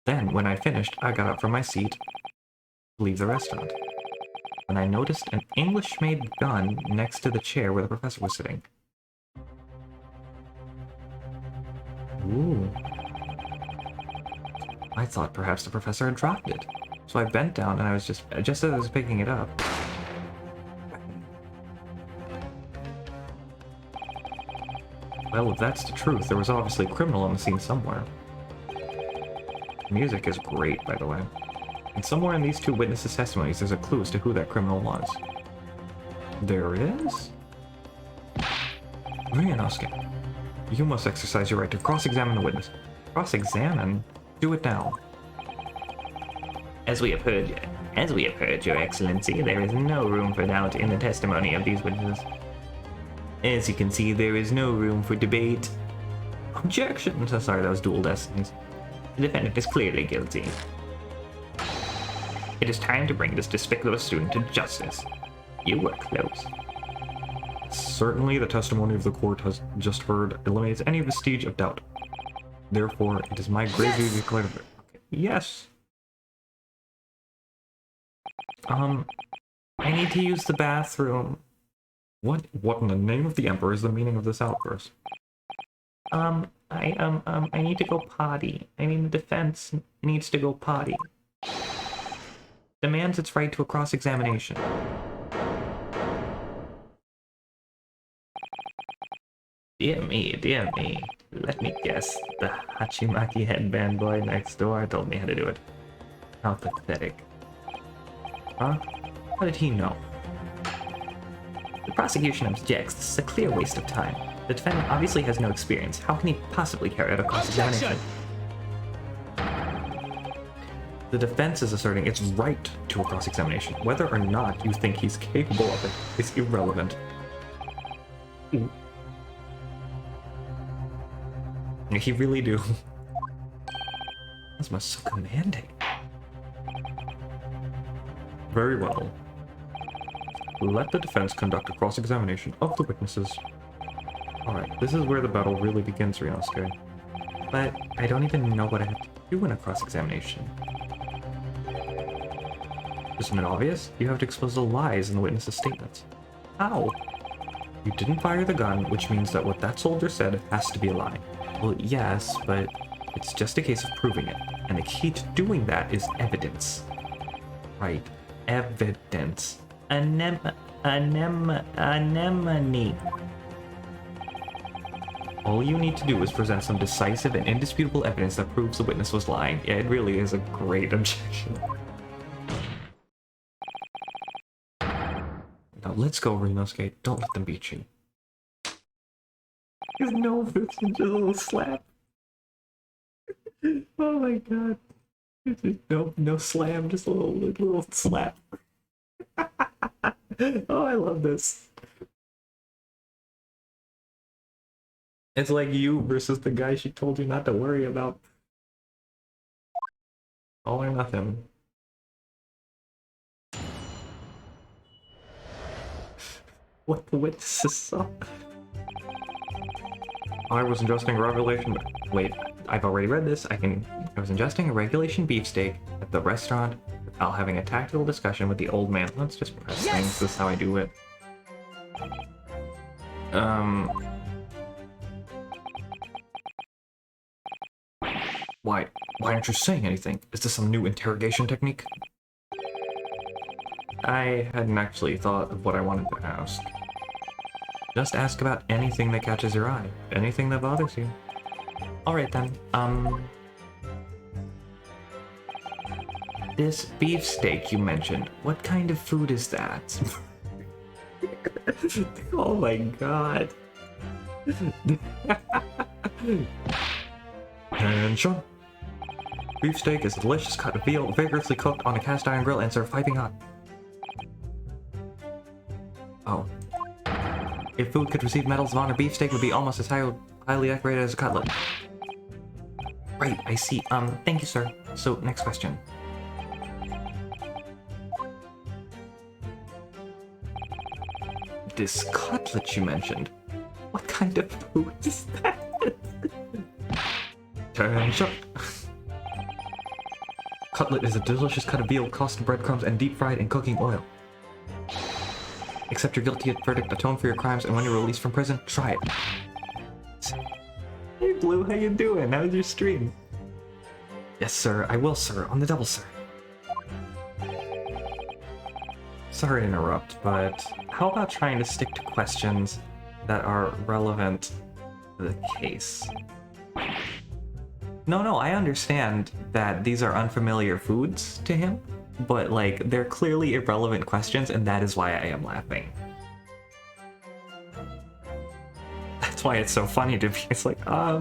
Then, when I finished, I got up from my seat to leave the restaurant. When I noticed an English-made gun next to the chair where the professor was sitting. Ooh. I thought perhaps the professor had dropped it. So I bent down and I was just as I was picking it up. Well, if that's the truth, there was obviously a criminal on the scene somewhere. The music is great, by the way. And somewhere in these two witnesses' testimonies, there's a clue as to who that criminal was. There is? Ryunosuke, you must exercise your right to cross-examine the witness. Cross-examine? Do it now. As we have heard, Your Excellency, there is no room for doubt in the testimony of these witnesses. As you can see, there is no room for debate. Objection! So sorry, that was dual destinies. The defendant is clearly guilty. It is time to bring this despicable student to justice. You were close. Certainly, the testimony of the court has just heard eliminates any vestige of doubt. Therefore, it is my grave duty to declare it. Okay. Yes. I need to use the bathroom. What in the name of the Emperor is the meaning of this outburst? I need to go potty. I mean, the defense needs to go potty. Demands its right to a cross-examination. Dear me. Let me guess. The Hachimaki headband boy next door told me how to do it. How pathetic. Huh? How did he know? The prosecution objects. This is a clear waste of time. The defendant obviously has no experience. How can he possibly carry out a cross-examination? The defense is asserting its right to a cross-examination. Whether or not you think he's capable of it is irrelevant. He really do. This must so commanding. Very well. Let the defense conduct a cross-examination of the witnesses. Alright, this is where the battle really begins, Ryunosuke. But I don't even know what I have to do in a cross-examination. Isn't it obvious? You have to expose the lies in the witnesses' statements. How? You didn't fire the gun, which means that what that soldier said has to be a lie. Well, yes, but it's just a case of proving it. And the key to doing that is evidence. Right. Evidence. Anemone. All you need to do is present some decisive and indisputable evidence that proves the witness was lying. Yeah, it really is a great objection. Now let's go, Ryunosuke. Don't let them beat you. There's no fits in just a little slap. Oh my god. No slam, just a little slap. Oh, I love this. It's like you versus the guy she told you not to worry about. All or nothing. what the witnesses saw. I was ingesting a revelation. Wait, I've already read this. I was ingesting a regulation beefsteak at the restaurant while having a tactical discussion with the old man. Let's just press things. This is how I do it. Why aren't you saying anything? Is this some new interrogation technique? I hadn't actually thought of what I wanted to ask. Just ask about anything that catches your eye. Anything that bothers you. Alright then, this beefsteak you mentioned, what kind of food is that? Oh my god. Attention! Beefsteak is a delicious cut of veal vigorously cooked on a cast iron grill and served piping hot. Oh. If food could receive medals of honor, beefsteak would be almost as highly decorated as a cutlet. Right, I see. Thank you, sir. So, next question. This cutlet you mentioned, what kind of food is that? Attention! Cutlet is a delicious cut of veal tossed in breadcrumbs and deep fried in cooking oil. Accept your guilty verdict, atone for your crimes, and when you're released from prison, try it. Hey Blue, how you doing? How's your stream? Yes, sir. I will, sir. On the double, sir. Sorry to interrupt, but how about trying to stick to questions that are relevant to the case? No, I understand that these are unfamiliar foods to him, but, like, they're clearly irrelevant questions, and that is why I am laughing. That's why it's so funny to me. It's like, how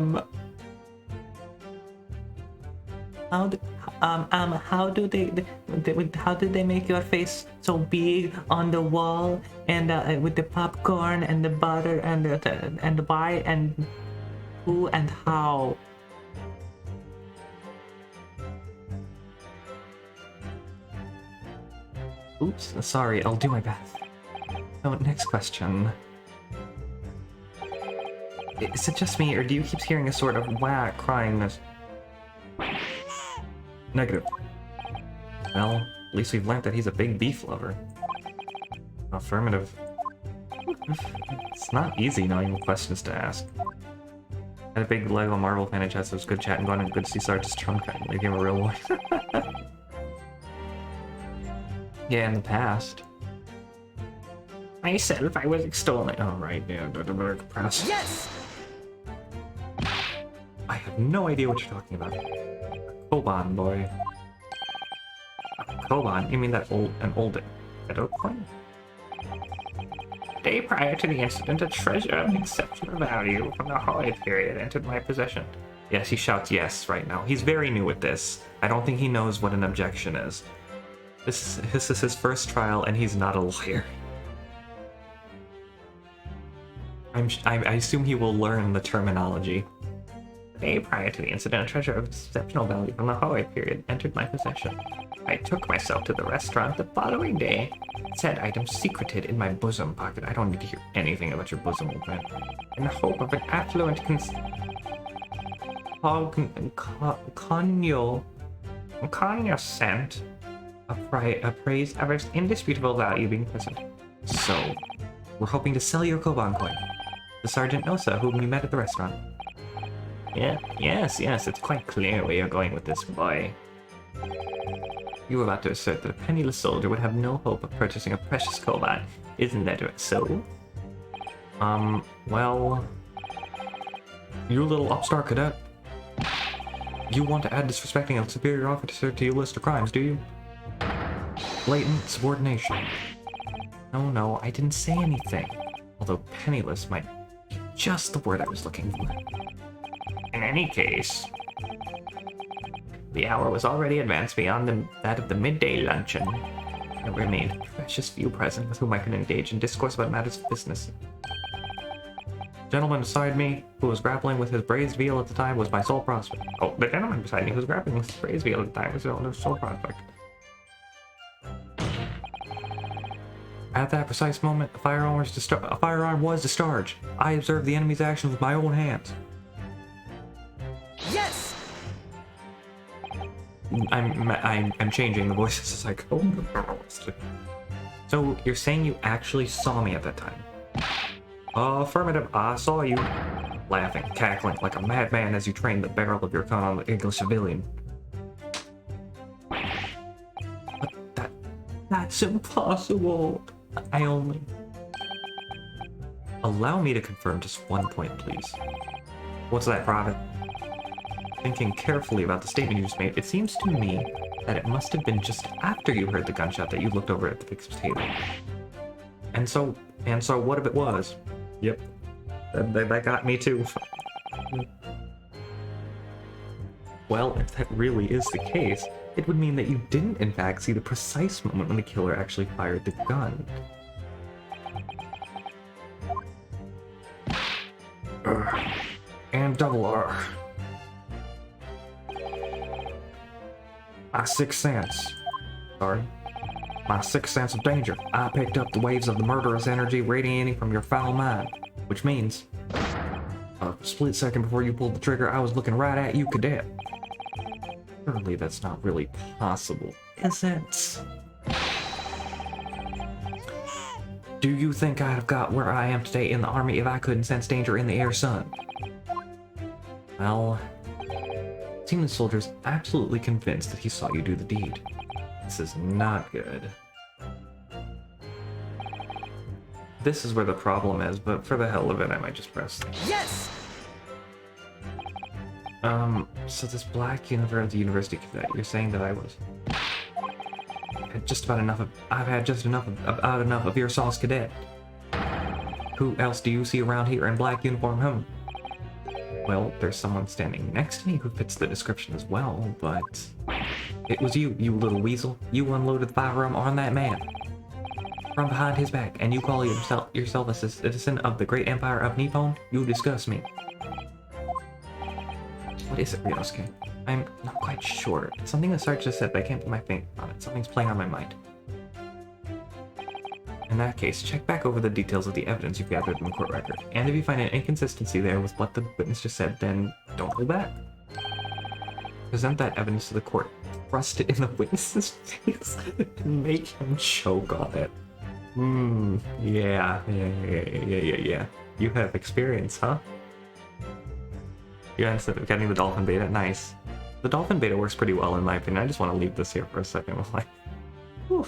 did they make your face so big on the wall and with the popcorn and the butter and the why and who and how? Oops, sorry, I'll do my best. So, next question. Is it just me, or do you keep hearing a sort of wah cryingness? Negative. Well, at least we've learned that he's a big beef lover. Affirmative. It's not easy knowing what questions to ask. Had a big Lego Marvel fan in chat, so it was good chatting, going and good to see Sarge's trunk. I gave him a real one. Yeah, in the past. Myself, I was extolling. Oh, right, yeah, the press. Yes! I have no idea what you're talking about. Koban, boy. Koban? You mean that an old Edo coin? The day prior to the incident, a treasure of exceptional value from the Hoi period entered my possession. Yes, he shouts yes right now. He's very new at this. I don't think he knows what an objection is. This is his first trial, and he's not a lawyer. I assume he will learn the terminology. The day prior to the incident, a treasure of exceptional value from the Hoi period entered my possession. I took myself to the restaurant the following day. Said item secreted in my bosom pocket. I don't need to hear anything about your bosom, old man. In the hope of an affluent scent. A praise of its indisputable value being present. So, we're hoping to sell your Koban coin. The Sergeant Nosa, whom we met at the restaurant. Yes, it's quite clear where you're going with this, boy. You were about to assert that a penniless soldier would have no hope of purchasing a precious Koban. Isn't that so? Well... You little upstart cadet. You want to add disrespecting a superior officer to your list of crimes, do you? Blatant subordination. No, I didn't say anything. Although penniless might be just the word I was looking for. In any case, the hour was already advanced beyond that of the midday luncheon. There remained a precious few present with whom I could engage in discourse about matters of business. Gentleman beside me, who was grappling with his braised veal at the time, was my sole prospect. Oh, the gentleman beside me who was grappling with his braised veal at the time was his sole prospect. At that precise moment, a firearm was discharged. I observed the enemy's actions with my own hands. Yes! I'm changing the voices as I go. So you're saying you actually saw me at that time? Affirmative, I saw you. Laughing, cackling like a madman as you trained the barrel of your gun on the English civilian. But that's impossible. I only... Allow me to confirm just one point, please. What's that, Private? Thinking carefully about the statement you just made, it seems to me that it must have been just after you heard the gunshot that you looked over at the fixed table. And so what if it was? Yep. That got me too. Well, if that really is the case, it would mean that you didn't in fact see the precise moment when the killer actually fired the gun. And double R. My sixth sense. Sorry. My sixth sense of danger. I picked up the waves of the murderous energy radiating from your foul mind. Which means, a split second before you pulled the trigger, I was looking right at you, Cadet. Surely that's not really possible, is it? Do you think I'd have got where I am today in the army if I couldn't sense danger in the air, son? Well, team of soldiers absolutely convinced that he saw you do the deed. This is not good. This is where the problem is, but for the hell of it, I might just press. Yes! So this black university cadet, you're saying that I've had just enough of your sauce, cadet. Who else do you see around here in black uniform, Well, there's someone standing next to me who fits the description as well, but it was you little weasel. You unloaded the firearm on that man from behind his back, and you call yourself a citizen of the great empire of Nippon? You disgust me. What is it, Ryosuke? I'm not quite sure. It's something the Sarge just said, but I can't put my finger on it. Something's playing on my mind. In that case, check back over the details of the evidence you've gathered in the court record, and if you find an inconsistency there with what the witness just said, then don't hold back. Present that evidence to the court. Thrust it in the witness's face and make him choke on it. Yeah. You have experience, huh? Yeah, instead of getting the dolphin beta, nice. The dolphin beta works pretty well in my opinion. I just want to leave this here for a second. I'm like, oh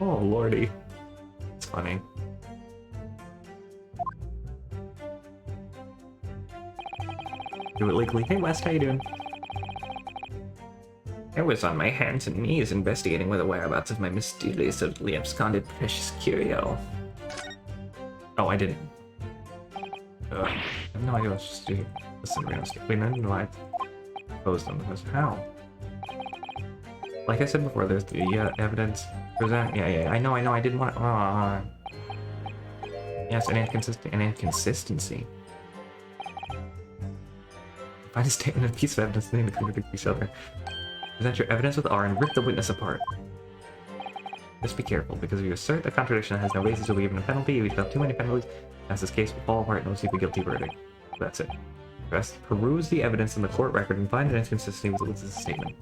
lordy. It's funny. Do it legally. Hey West, how you doing? I was on my hands and knees investigating the whereabouts of my mysteriously absconded precious curio. Oh, I didn't. I have no idea what I was supposed to do. Listen, wait, no, I posed them because how? Like I said before, there's the evidence present. Yeah, I know. I didn't want to. Yes, an inconsistency. Find a statement and a piece of evidence and they contradict each other. Present your evidence with R and rip the witness apart. Just be careful, because if you assert a contradiction that has no basis, you'll be given a penalty. If you felt too many penalties, as this case will fall apart and receive a guilty verdict. That's it. Best peruse the evidence in the court record and find an inconsistency with the witness's statement.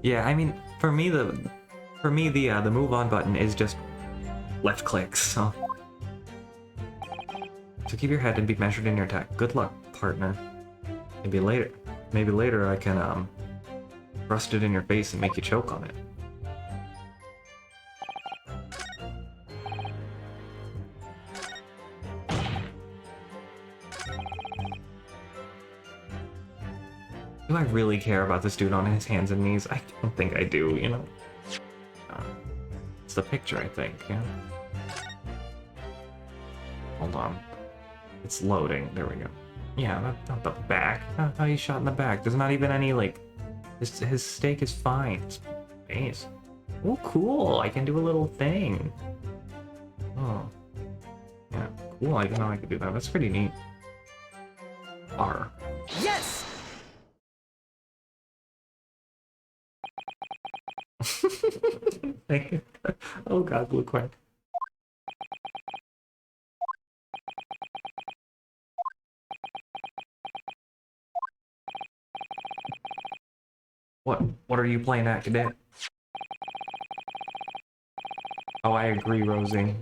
Yeah, I mean, for me the move on button is just left clicks. So keep your head and be measured in your attack. Good luck, partner. Maybe later I can thrust it in your face and make you choke on it. Do I really care about this dude on his hands and knees? I don't think I do, you know? It's the picture, I think, yeah? Hold on. It's loading. There we go. Yeah, not the back. How he shot in the back. There's not even any, like... His stake is fine. His face. Oh, cool! I can do a little thing. Oh. Yeah, cool. I didn't know I could do that. That's pretty neat. R. Yes! Thank you. Oh god, Blue Quack. What are you playing at, Cadet? Oh, I agree, Rosie.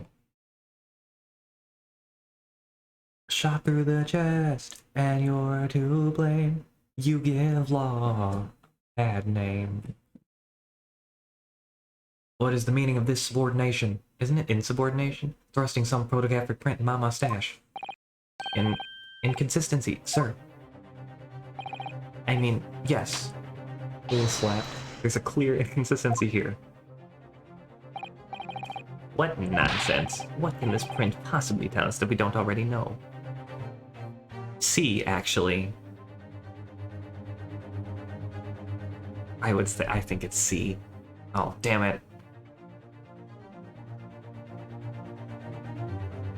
Shot through the chest, and you're to blame. You give law a bad name. What is the meaning of this subordination? Isn't it insubordination? Thrusting some photographic print in my mustache. Inconsistency, sir. I mean, yes. A little slap. There's a clear inconsistency here. What nonsense. What can this print possibly tell us that we don't already know? C, actually. I would say, I think it's C. Oh, damn it.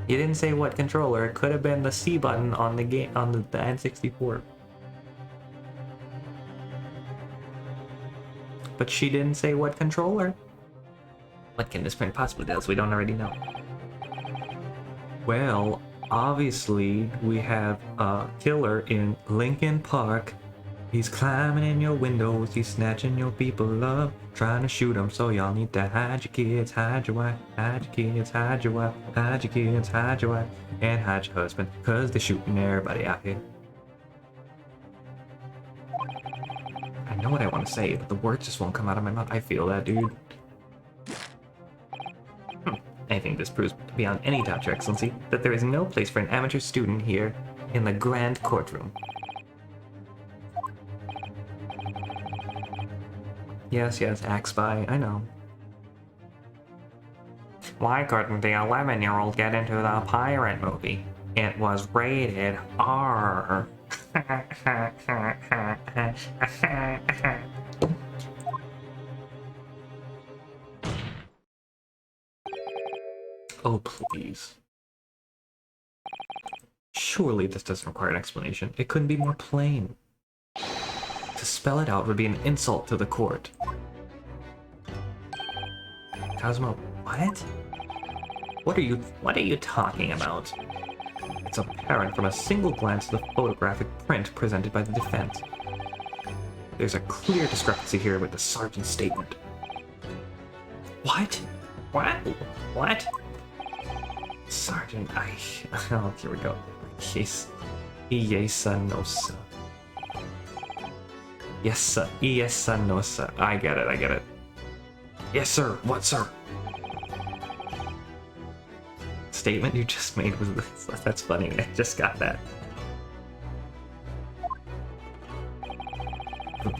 You didn't say what controller. It could have been the C button on the game on the N64. But she didn't say what controller. What can this print possibly tell us we don't already know? Well, obviously we have a killer in Lincoln Park. He's climbing in your windows, he's snatching your people up, trying to shoot them, so y'all need to hide your kids, hide your wife, hide your kids, hide your wife, hide your kids, hide your wife, and hide your husband, cause they're shooting everybody out here. I know what I want to say, but the words just won't come out of my mouth. I feel that, dude. I think this proves beyond any doubt, Your Excellency, that there is no place for an amateur student here in the grand courtroom. Yes, Axe Spy, I know. Why couldn't the 11-year-old get into the pirate movie? It was rated R. Oh, please. Surely this doesn't require an explanation. It couldn't be more plain. To spell it out would be an insult to the court. Cosmo, what? What are you talking about? It's apparent from a single glance at the photographic print presented by the defense. There's a clear discrepancy here with the sergeant's statement. What? What? Sergeant, oh, here we go. Yes, no, sir. Yes, sir. Yes, sir. No, sir. I get it. Yes, sir. What, sir? Statement you just made was this. That's funny. I just got that. The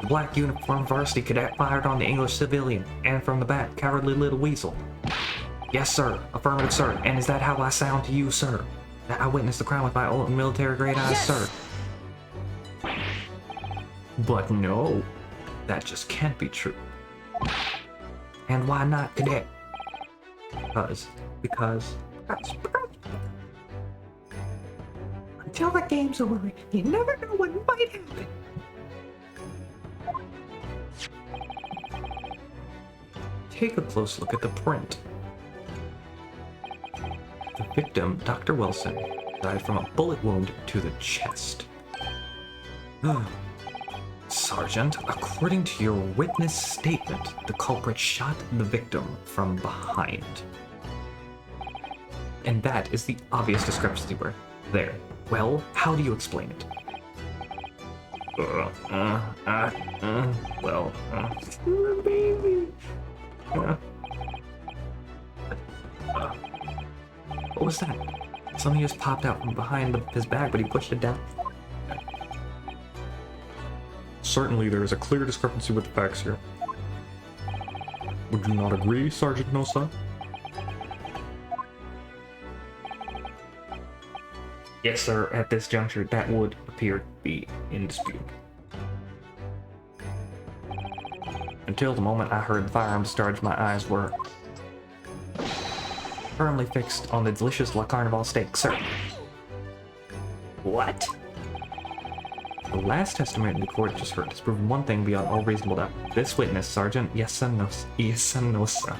black uniformed varsity cadet fired on the English civilian, and from the back, cowardly little weasel. Yes, sir. Affirmative, sir. And is that how I sound to you, sir? That I witnessed the crime with my own military-grade eyes, yes, sir? But no, that just can't be true. And why not, cadet? Because until the game's over, you never know what might happen. Take a close look at the print. The victim, Dr. Wilson, died from a bullet wound to the chest. Sergeant, according to your witness statement, the culprit shot the victim from behind. And that is the obvious discrepancy there. Well, how do you explain it? Baby. What was that? Something just popped out from behind his bag, but he pushed it down. Certainly there is a clear discrepancy with the facts here. Would you not agree, Sergeant Nosa? Yes, sir. At this juncture, that would appear to be in dispute. Until the moment I heard the firearm discharge, my eyes were firmly fixed on the delicious La Carnival steak, sir. What? The last testimony the court just heard has proven one thing beyond all reasonable doubt. This witness, Sergeant Yasanosa,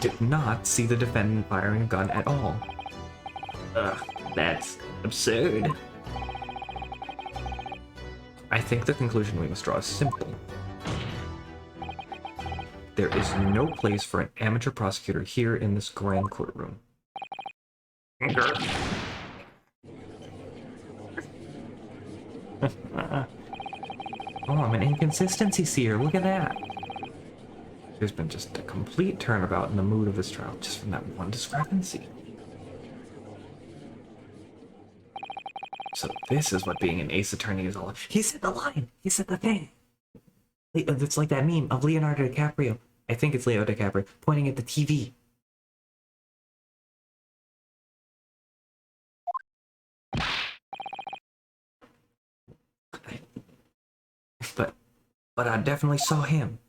did not see the defendant firing a gun at all. Ugh, that's absurd. I think the conclusion we must draw is simple. There is no place for an amateur prosecutor here in this grand courtroom. Oh, I'm an inconsistency seer. Look at that. There's been just a complete turnabout in the mood of this trial just from that one discrepancy. So this is what being an ace attorney is all about. He said the line. He said the thing. It's like that meme of Leonardo DiCaprio. I think it's Leo DiCaprio pointing at the TV. But I definitely saw him.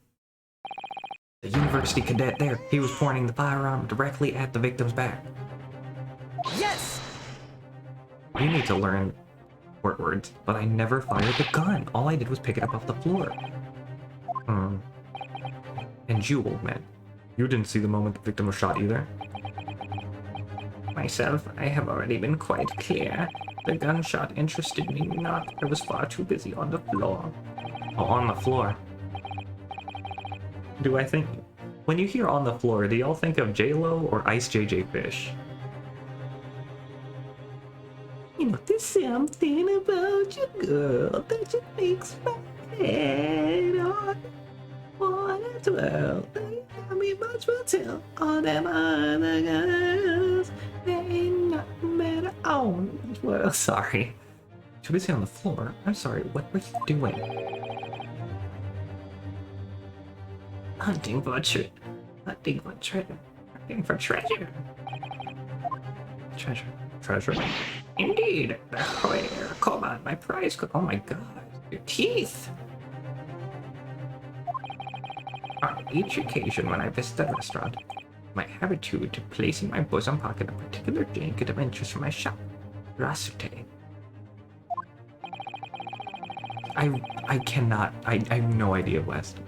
The university cadet there. He was pointing the firearm directly at the victim's back. Yes! You need to learn court words, but I never fired the gun. All I did was pick it up off the floor. And you, old man, you didn't see the moment the victim was shot either? Myself, I have already been quite clear. The gunshot interested me not. I was far too busy on the floor. Oh, on the floor. Do I think... When you hear on the floor, do y'all think of J-Lo or Ice JJ Fish? You know, there's something about you, girl, that just makes my head on 1 and 12. They got me much more till all them other girls. They ain't nothing better on this world. Sorry. Too busy on the floor? I'm sorry, what were you doing? Hunting for treasure. Hunting for treasure. Hunting for treasure. Treasure. Treasure? Indeed. Where? Come on, my prize. Oh my god. Your teeth. On each occasion when I visit the restaurant, my habitude to place in my bosom pocket a particular trinket of interest from my shop. Rasute. I cannot. I have no idea, West.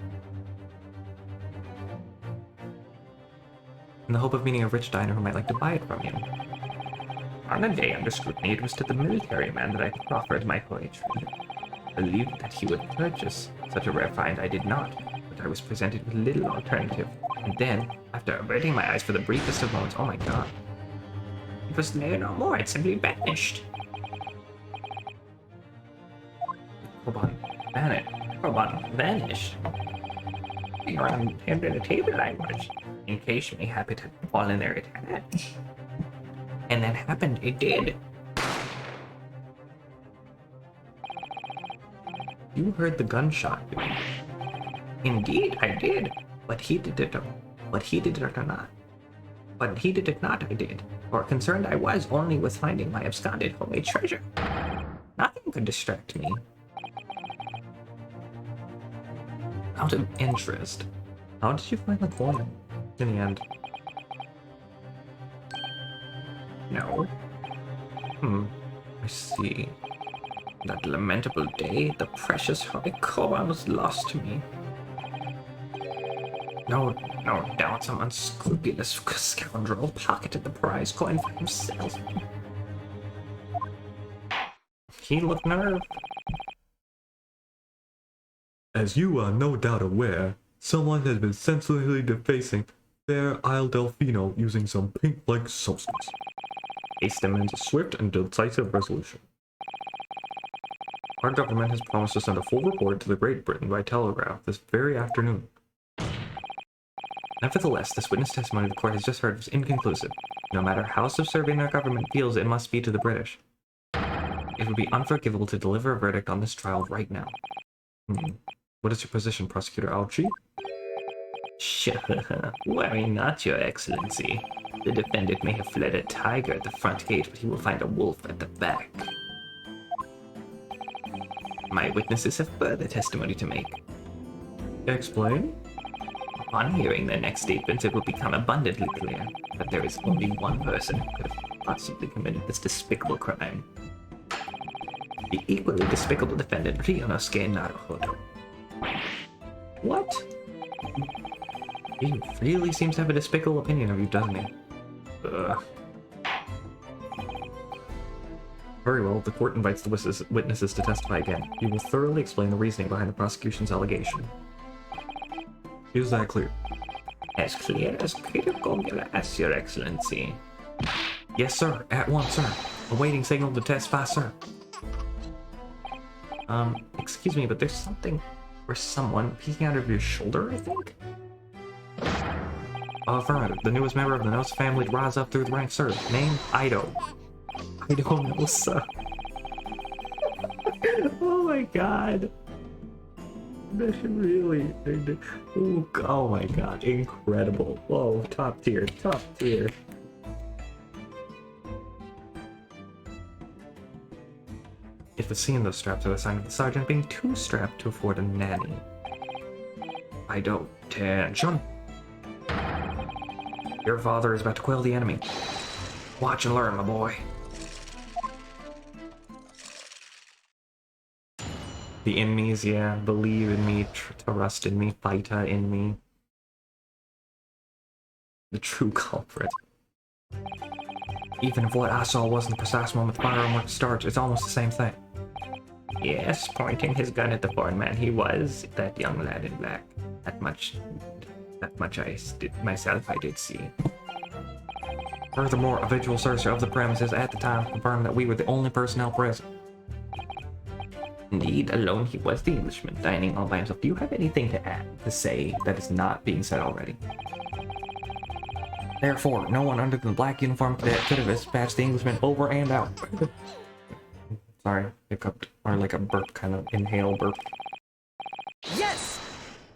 In the hope of meeting a rich diner who might like to buy it from you. On a day under scrutiny, it was to the military man that I proffered my holy treasure. I believed that he would purchase such a rare find. I did not, but I was presented with little alternative. And then, after averting my eyes for the briefest of moments, oh my god. It was there no more, it simply vanished. Koban vanished. You're on under the table language. In case you may happen to fall in there, it had. And that happened, it did. You heard the gunshot, didn't you? Indeed, I did. But he did it or not. But he did it not, I did. For concerned I was only with finding my absconded homemade treasure. Nothing could distract me. Out of interest, how did you find the coin in the end? No. I see. That lamentable day, the precious Holy Koban was lost to me. No doubt some unscrupulous scoundrel pocketed the prize coin for himself. He looked nerved. As you are no doubt aware, someone has been senselessly defacing Fair Isle Delfino using some pink-like substance. Ace demands a swift and decisive resolution. Our government has promised to send a full report to the Great Britain by telegraph this very afternoon. Nevertheless, this witness testimony the court has just heard is inconclusive. No matter how subservient our government feels it must be to the British, it would be unforgivable to deliver a verdict on this trial right now. What is your position, Prosecutor Alchi? Sure, worry not, Your Excellency. The defendant may have fled a tiger at the front gate, but he will find a wolf at the back. My witnesses have further testimony to make. Explain? Upon hearing their next statements, it will become abundantly clear that there is only one person who could have possibly committed this despicable crime. The equally despicable defendant, Ryunosuke Naruhodo. What? He really seems to have a despicable opinion of you, doesn't he? Very well, the court invites the witnesses to testify again. You will thoroughly explain the reasoning behind the prosecution's allegation. Is that clear? As clear as critical glass, Your Excellency. Yes, sir. At once, sir. Awaiting signal to testify, sir. Excuse me, but there's something or someone peeking out of your shoulder, I think? Affirmative. The newest member of the Nosa family to rise up through the ranks, sir. Name, Ido. I don't know, sir. Oh my god. That should really... Oh my god, incredible. Whoa, top tier, top tier. It was seen those straps are the sign of the sergeant being too strapped to afford a nanny. Ido, attention. Your father is about to quell the enemy. Watch and learn, my boy. The enemies, yeah. Believe in me, trust in me, fight in me. The true culprit. Even if what I saw wasn't the precise moment the firearm worked starts, it's almost the same thing. Yes, pointing his gun at the foreign man, he was that young lad in black. That much I did see. Furthermore, a visual search of the premises at the time confirmed that we were the only personnel present. Indeed, alone he was the Englishman, dining all by himself. Do you have anything to say that is not being said already? Therefore, no one under the black uniform cadet could have dispatched the Englishman over and out. Sorry, hiccuped, or like a burp, kind of inhale burp. Yes!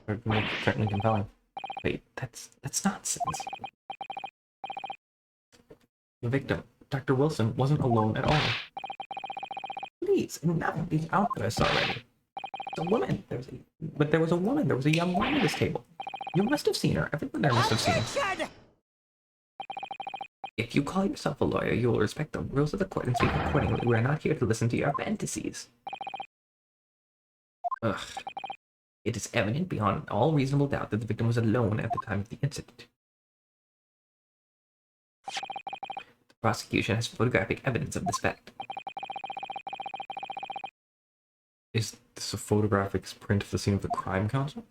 Certainly compelling. Wait, that's nonsense. The victim, Dr. Wilson, wasn't alone at all. Please, enough of these outbursts already. There's a woman. There was a woman. There was a young woman at this table. You must have seen her. Everyone there must have seen her. If you call yourself a lawyer, you will respect the rules of the court and speak accordingly. We are not here to listen to your fantasies. Ugh. It is evident beyond all reasonable doubt that the victim was alone at the time of the incident. The prosecution has photographic evidence of this fact. Is this a photographic print of the scene of the crime council?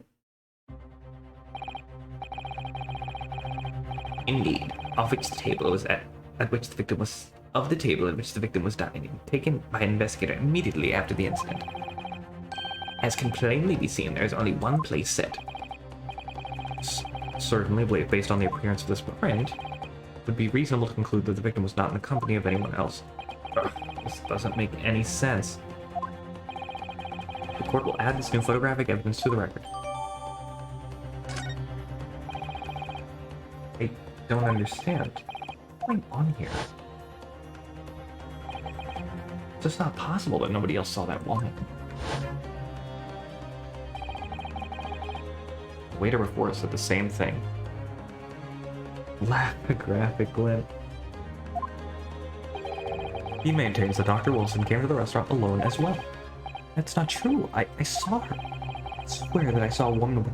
Indeed, of which the table was at which the victim was dining, taken by an investigator immediately after the incident. As can plainly be seen, there is only one place set. Certainly, based on the appearance of this print, it would be reasonable to conclude that the victim was not in the company of anyone else. This doesn't make any sense. The court will add this new photographic evidence to the record. I don't understand. What's going on here? It's just not possible that nobody else saw that woman. The waiter before us said the same thing. Graphic glint. He maintains that Dr. Wilson came to the restaurant alone as well. That's not true. I saw her. I swear that I saw a woman with...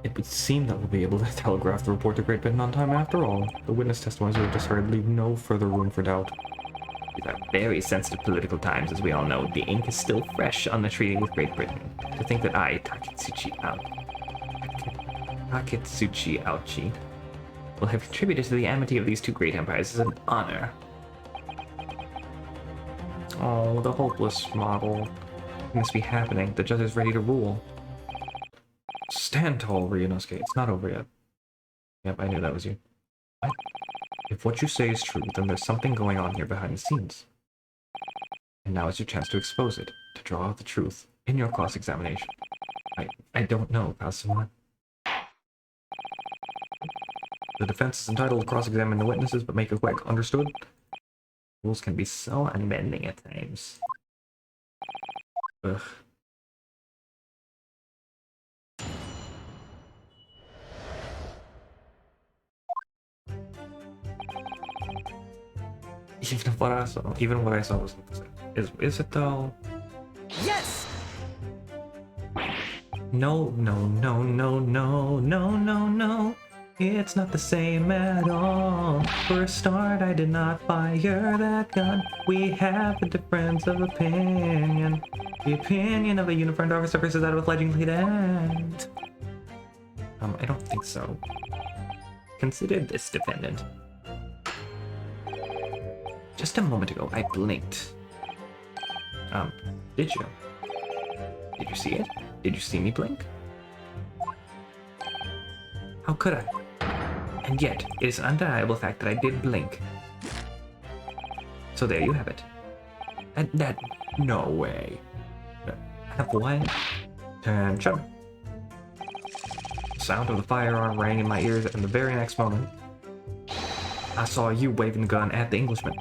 It would seem that we'll be able to telegraph the report to Great Britain on time after all. The witness testimonies we've just heard leave no further room for doubt. These are very sensitive political times, as we all know. The ink is still fresh on the treaty with Great Britain. To think that I, Taketsuchi Auchi, will have contributed to the amity of these two great empires is an honor. Oh, the hopeless model. It must be happening. The judge is ready to rule. Stand tall, Ryunosuke. It's not over yet. Yep, I knew that was you. What? If what you say is true, then there's something going on here behind the scenes. And now is your chance to expose it, to draw out the truth in your cross-examination. I don't know, Kazuma. The defense is entitled to cross-examine the witnesses, but make it quick. Understood? Rules can be so unbending at times. Ugh. Even what I saw wasn't the same. Is it though? Yes! No, no, no, no, no, no, no, no. It's not the same at all. For a start, I did not fire that gun. We have a difference of opinion. The opinion of a uniformed officer versus that of a fledgling lieutenant. I don't think so. Consider this, defendant. Just a moment ago, I blinked. Did you? Did you see it? Did you see me blink? How could I? And yet, it is an undeniable fact that I did blink. So there you have it. And that... no way. Have what? Attention. The sound of the firearm rang in my ears, and the very next moment, I saw you waving the gun at the Englishman.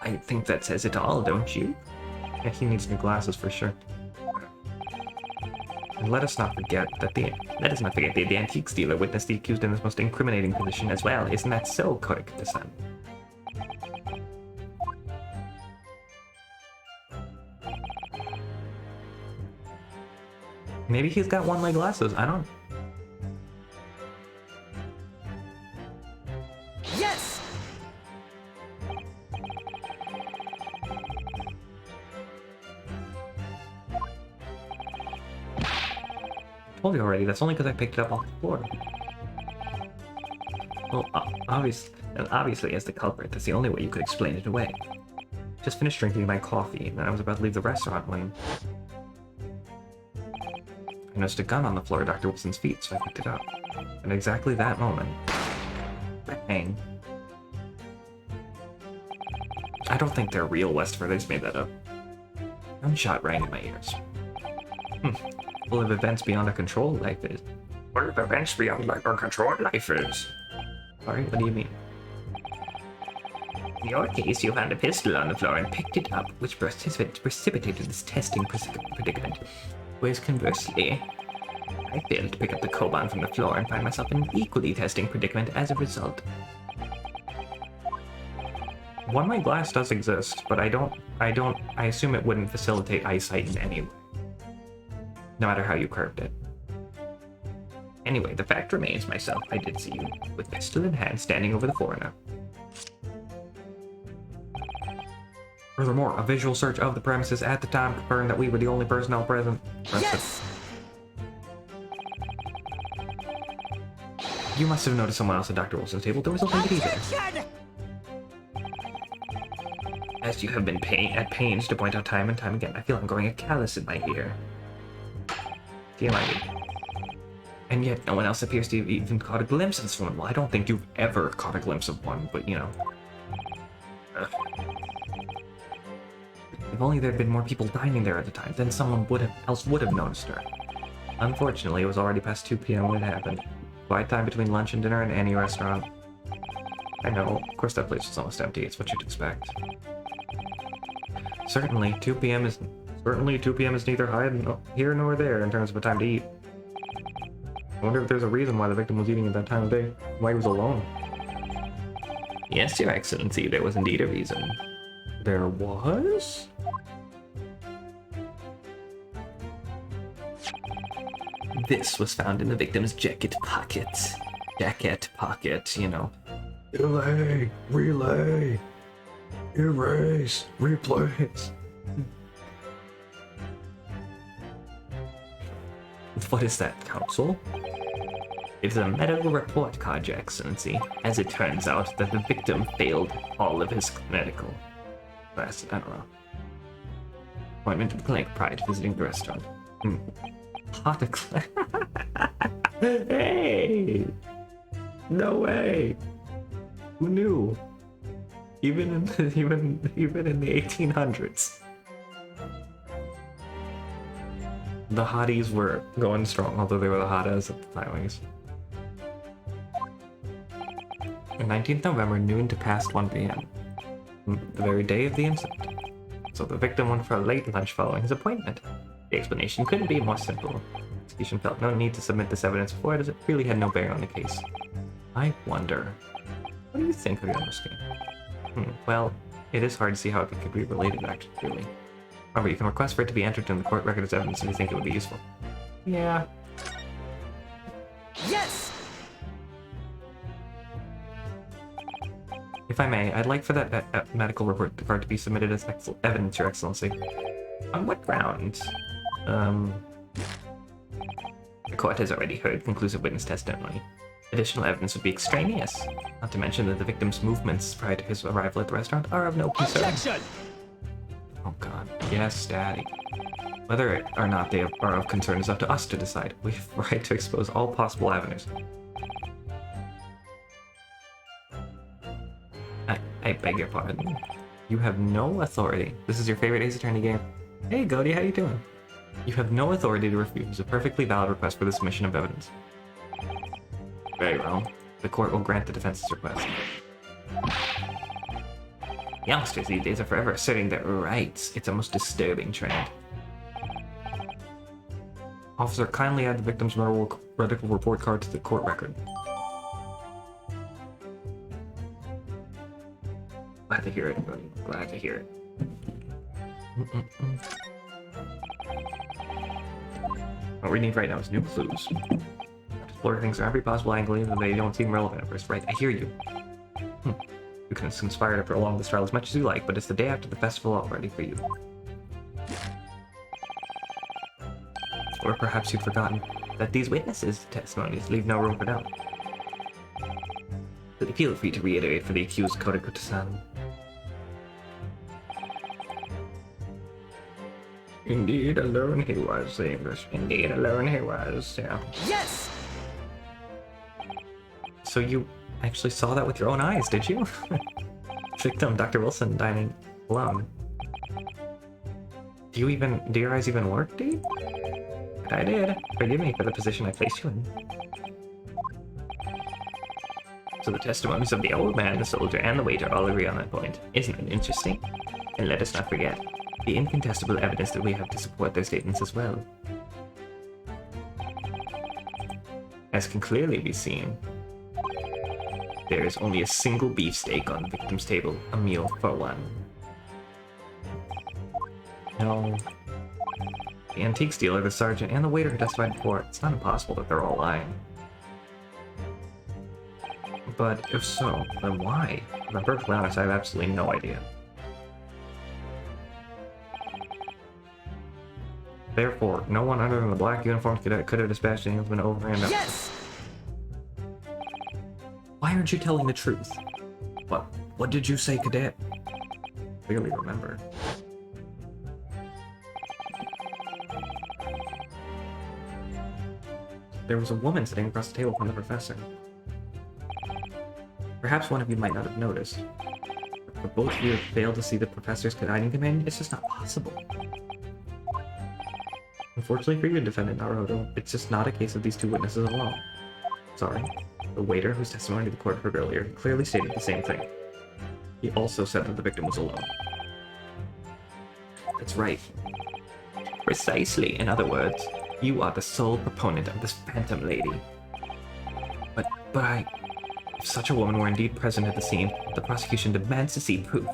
I think that says it all, don't you? Yeah, he needs new glasses for sure. And let us not forget that the antiques dealer witnessed the accused in this most incriminating position as well. Isn't that so, Cork-de-San? Maybe he's got one-way glasses. I don't. Yes! Told you already. That's only because I picked it up off the floor. Well, obviously, as the culprit, that's the only way you could explain it away. Just finished drinking my coffee, and I was about to leave the restaurant when I noticed a gun on the floor at Dr. Wilson's feet, so I picked it up. And at exactly that moment, bang. I don't think they're real, Westford. I just made that up. Gunshot rang in my ears. Full of events beyond our control, life is. What if events beyond our control life is? Sorry, what do you mean? In your case, you found a pistol on the floor and picked it up, which precipitated this testing predicament. Whereas conversely, I failed to pick up the Koban from the floor and find myself in an equally testing predicament as a result. One-way glass does exist, but I assume it wouldn't facilitate eyesight in any way. No matter how you curved it. Anyway, the fact remains, myself, I did see you, with pistol in hand, standing over the foreigner. Furthermore, a visual search of the premises at the time confirmed that we were the only personnel present. Yes! You must have noticed someone else at Dr. Wilson's table. There was a lady there. Attention! As you have been at pains to point out time and time again, I feel I'm growing a callus in my ear. And yet, no one else appears to have even caught a glimpse of this woman. Well, I don't think you've ever caught a glimpse of one, but you know. If only there had been more people dining there at the time, then someone would have noticed her. Unfortunately, it was already past 2 p.m. when it happened. Quiet time between lunch and dinner in any restaurant. I know, of course that place was almost empty, it's what you'd expect. Certainly 2 p.m. is neither here nor there in terms of a time to eat. I wonder if there's a reason why the victim was eating at that time of day, why he was alone. Yes, Your Excellency, there was indeed a reason. There was? This was found in the victim's jacket pocket. Jacket pocket, you know. Delay, relay, erase, replace. What is that, Counsel? It's a medical report card, Your Excellency. As it turns out, that the victim failed all of his medical. I don't know. Appointment to the clinic prior to visiting the restaurant. Hey! No way! Who knew? Even in the 1800s. The hotties were going strong, although they were the hottas at the time, I guess. 19th November, noon to past 1 p.m. The very day of the incident. So the victim went for a late lunch following his appointment. The explanation couldn't be more simple. The prosecution felt no need to submit this evidence before it, as it really had no bearing on the case. I wonder. What do you think, Ryonosuke? Well, it is hard to see how it could be related, actually. However, you can request for it to be entered in the court record as evidence if you think it would be useful. Yeah. Yes! If I may, I'd like for that medical report card to be submitted as evidence, Your Excellency. On what grounds? The court has already heard conclusive witness testimony. Additional evidence would be extraneous. Not to mention that the victim's movements prior to his arrival at the restaurant are of no concern. Objection! Oh god. Yes, Daddy. Whether or not they are of concern is up to us to decide. We have the right to expose all possible avenues. I beg your pardon. You have no authority. This is your favorite Ace Attorney game. Hey, Goaty, how you doing? You have no authority to refuse a perfectly valid request for the submission of evidence. Very well. The court will grant the defense's request. Youngsters these days are forever asserting their rights. It's a most disturbing trend. Officer, kindly add the victim's medical report card to the court record. Glad to hear it, buddy. Glad to hear it. What we need right now is new clues. Explore things from every possible angle, even though they don't seem relevant at first. Right, I hear you. You can conspire to prolong this trial as much as you like, but it's the day after the festival already for you. Or perhaps you've forgotten that these witnesses' testimonies leave no room for doubt. So feel free to reiterate for the accused Kodakuta-san. Indeed, alone he was, the English. Indeed, alone he was, yeah. Yes! So you actually saw that with your own eyes, did you? Victim, Dr. Wilson, dining alone. Do your eyes even work, dude? I did. Forgive me for the position I placed you in. So the testimonies of the old man, the soldier, and the waiter all agree on that point. Isn't it interesting? And let us not forget the incontestable evidence that we have to support their statements as well. As can clearly be seen, there is only a single beefsteak on the victim's table, a meal for one. No. The antiques dealer, the sergeant, and the waiter who testified before, it's not impossible that they're all lying. But if so, then why? If I'm perfectly honest, I have absolutely no idea. Therefore, no one other than the black uniformed cadet could have dispatched the Englishman over and up. Yes! Why aren't you telling the truth? What did you say, cadet? Clearly remember. There was a woman sitting across the table from the professor. Perhaps one of you might not have noticed. But both of you have failed to see the professor's hiding companion. It's just not possible. Unfortunately for you, Defendant Naruto, it's just not a case of these two witnesses alone. Sorry. The waiter whose testimony to the court heard earlier clearly stated the same thing. He also said that the victim was alone. That's right. Precisely, in other words, you are the sole proponent of this phantom lady. But if such a woman were indeed present at the scene, the prosecution demands to see proof.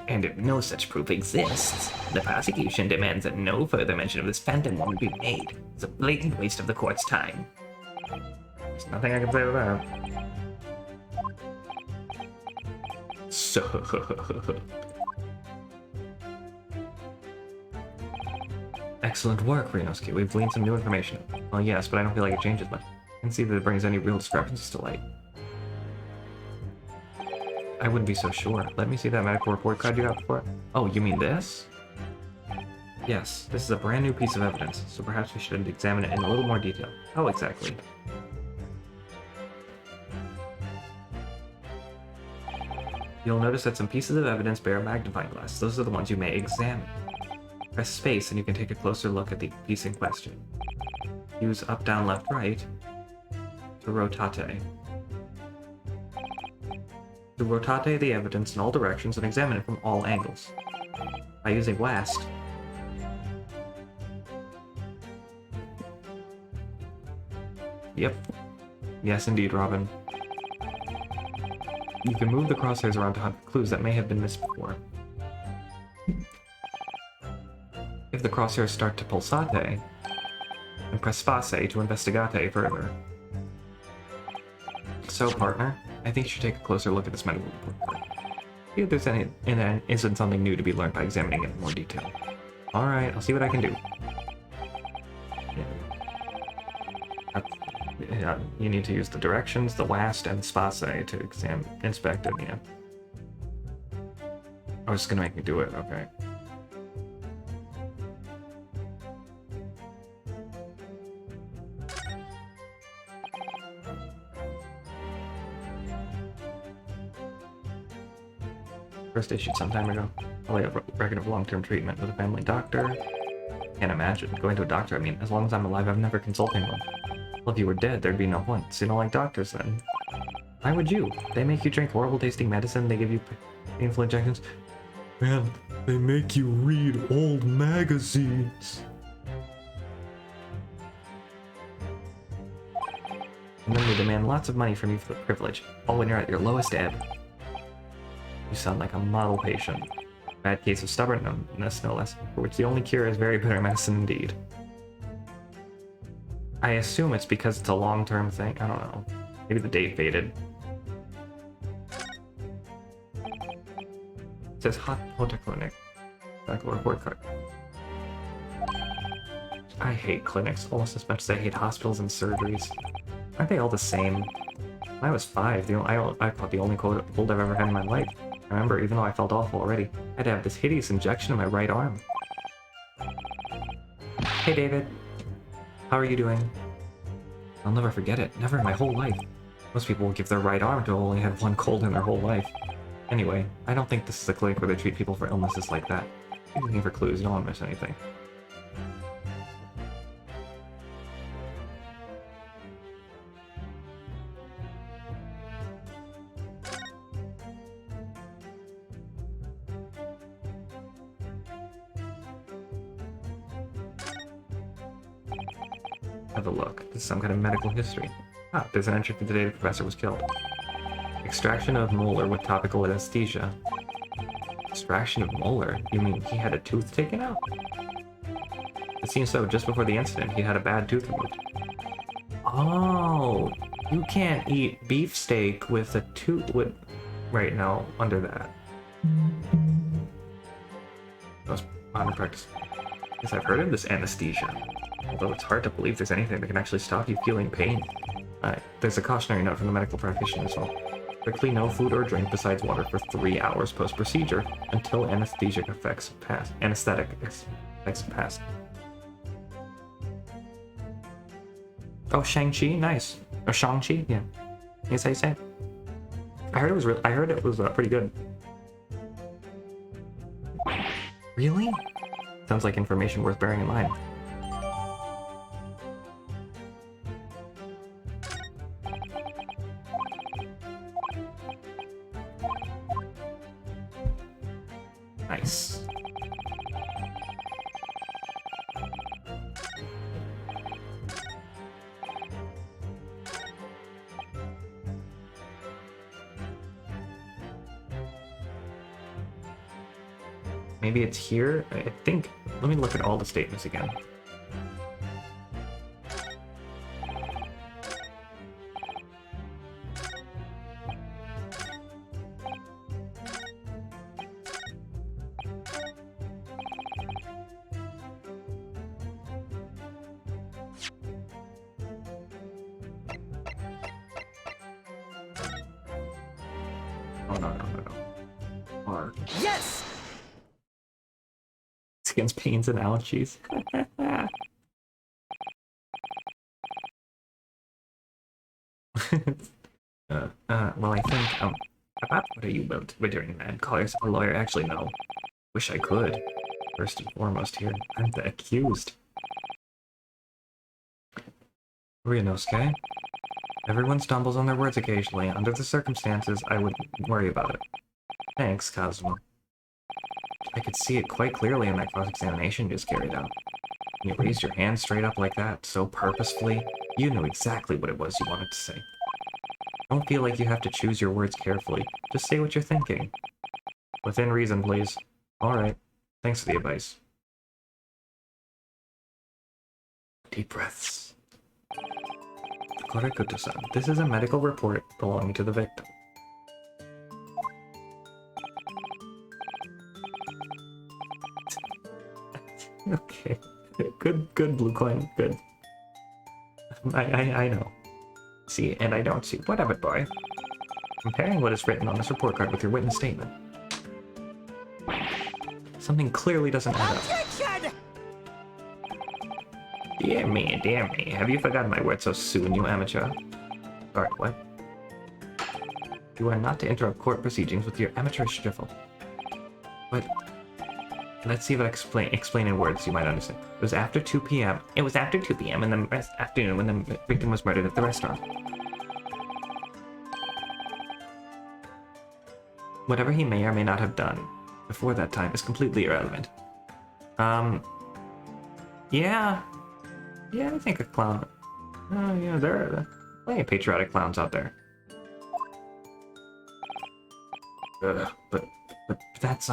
And if no such proof exists, the prosecution demands that no further mention of this phantom woman be made. It's a blatant waste of the court's time. There's nothing I can say to that. So... Excellent work, Ryonosuke. We've gleaned some new information. Well, yes, but I don't feel like it changes much. I can see that it brings any real discrepancies to light. I wouldn't be so sure. Let me see that medical report card you got before. Oh, you mean this? Yes, this is a brand new piece of evidence, so perhaps we should examine it in a little more detail. How exactly? You'll notice that some pieces of evidence bear a magnifying glass. Those are the ones you may examine. Press space and you can take a closer look at the piece in question. Use up, down, left, right to rotate. To rotate the evidence in all directions and examine it from all angles. By using west, Yep. Yes, indeed, Robin. You can move the crosshairs around to hunt for clues that may have been missed before. If the crosshairs start to pulsate, then press space to investigate further. So, partner, I think you should take a closer look at this medical report. See if there's any, and then isn't something new to be learned by examining it in more detail. Alright, I'll see what I can do. Yeah, you need to use the directions, the WASD, and the space to inspect it, yeah. Oh, it's gonna make me do it, okay. First issued some time ago. Probably a record of long-term treatment with a family doctor. Can't imagine. Going to a doctor, I mean, as long as I'm alive, I've never consulted one. Well, if you were dead, there'd be no point. So you don't like doctors, then? Why would you? They make you drink horrible-tasting medicine, they give you painful injections. Man, they make you read old magazines. And then they demand lots of money from you for the privilege, all when you're at your lowest ebb. You sound like a model patient. Bad case of stubbornness, no less, for which the only cure is very bitter medicine indeed. I assume it's because it's a long-term thing. I don't know. Maybe the date faded. It says Hotel Clinic. Medical report card. I hate clinics almost as much as I hate hospitals and surgeries. Aren't they all the same? When I was 5, I caught the only cold I've ever had in my life. I remember, even though I felt awful already, I had to have this hideous injection in my right arm. Hey David. How are you doing? I'll never forget it. Never in my whole life. Most people will give their right arm to only have one cold in their whole life. Anyway, I don't think this is a clinic where they treat people for illnesses like that. Keep looking for clues, you don't want to miss anything. Have a look. This is some kind of medical history. Ah, there's an entry for the day the professor was killed. Extraction of molar with topical anesthesia. Extraction of molar? You mean he had a tooth taken out? It seems so. Just before the incident, he had a bad tooth removed. Oh, you can't eat beefsteak with a tooth right now under that. That was modern practice. Yes, I've heard of this anesthesia. Although it's hard to believe there's anything that can actually stop you feeling pain. There's a cautionary note from the medical practitioner as well. Strictly no food or drink besides water for 3 hours post-procedure until anesthetic effects pass. Oh, Shang-Chi, nice. Or Shang-Chi, yeah. Yes, how you say it. I heard it was pretty good. Really? Sounds like information worth bearing in mind. Nice. Maybe it's here? I think... Let me look at all the statements again. Oh, no. R. Yes! It's against pains and allergies. Well, I think, about what are you doing, man? Call yourself a lawyer? Actually, no. Wish I could. First and foremost here, I'm the accused. Ryunosuke? Everyone stumbles on their words occasionally. Under the circumstances, I wouldn't worry about it. Thanks, Kazuma. I could see it quite clearly in that cross-examination you just carried out. You raised your hand straight up like that, so purposefully. You know exactly what it was you wanted to say. Don't feel like you have to choose your words carefully. Just say what you're thinking. Within reason, please. Alright. Thanks for the advice. Deep breaths. Korekuto-san, this is a medical report belonging to the victim. Okay. Good, Blue Coin. Good. I know. See, and I don't see. What of it, boy? Comparing what is written on this report card with your witness statement. Something clearly doesn't add up. Objection! Dear me. Have you forgotten my words so soon, you amateur? Sorry, what? You are not to interrupt court proceedings with your amateurish drivel. But let's see if I explain in words you might understand. It was after 2 p.m. It was after 2 p.m. in the afternoon when the victim was murdered at the restaurant. Whatever he may or may not have done before that time is completely irrelevant. Yeah, I think a clown. Yeah, there are plenty of patriotic clowns out there. But that's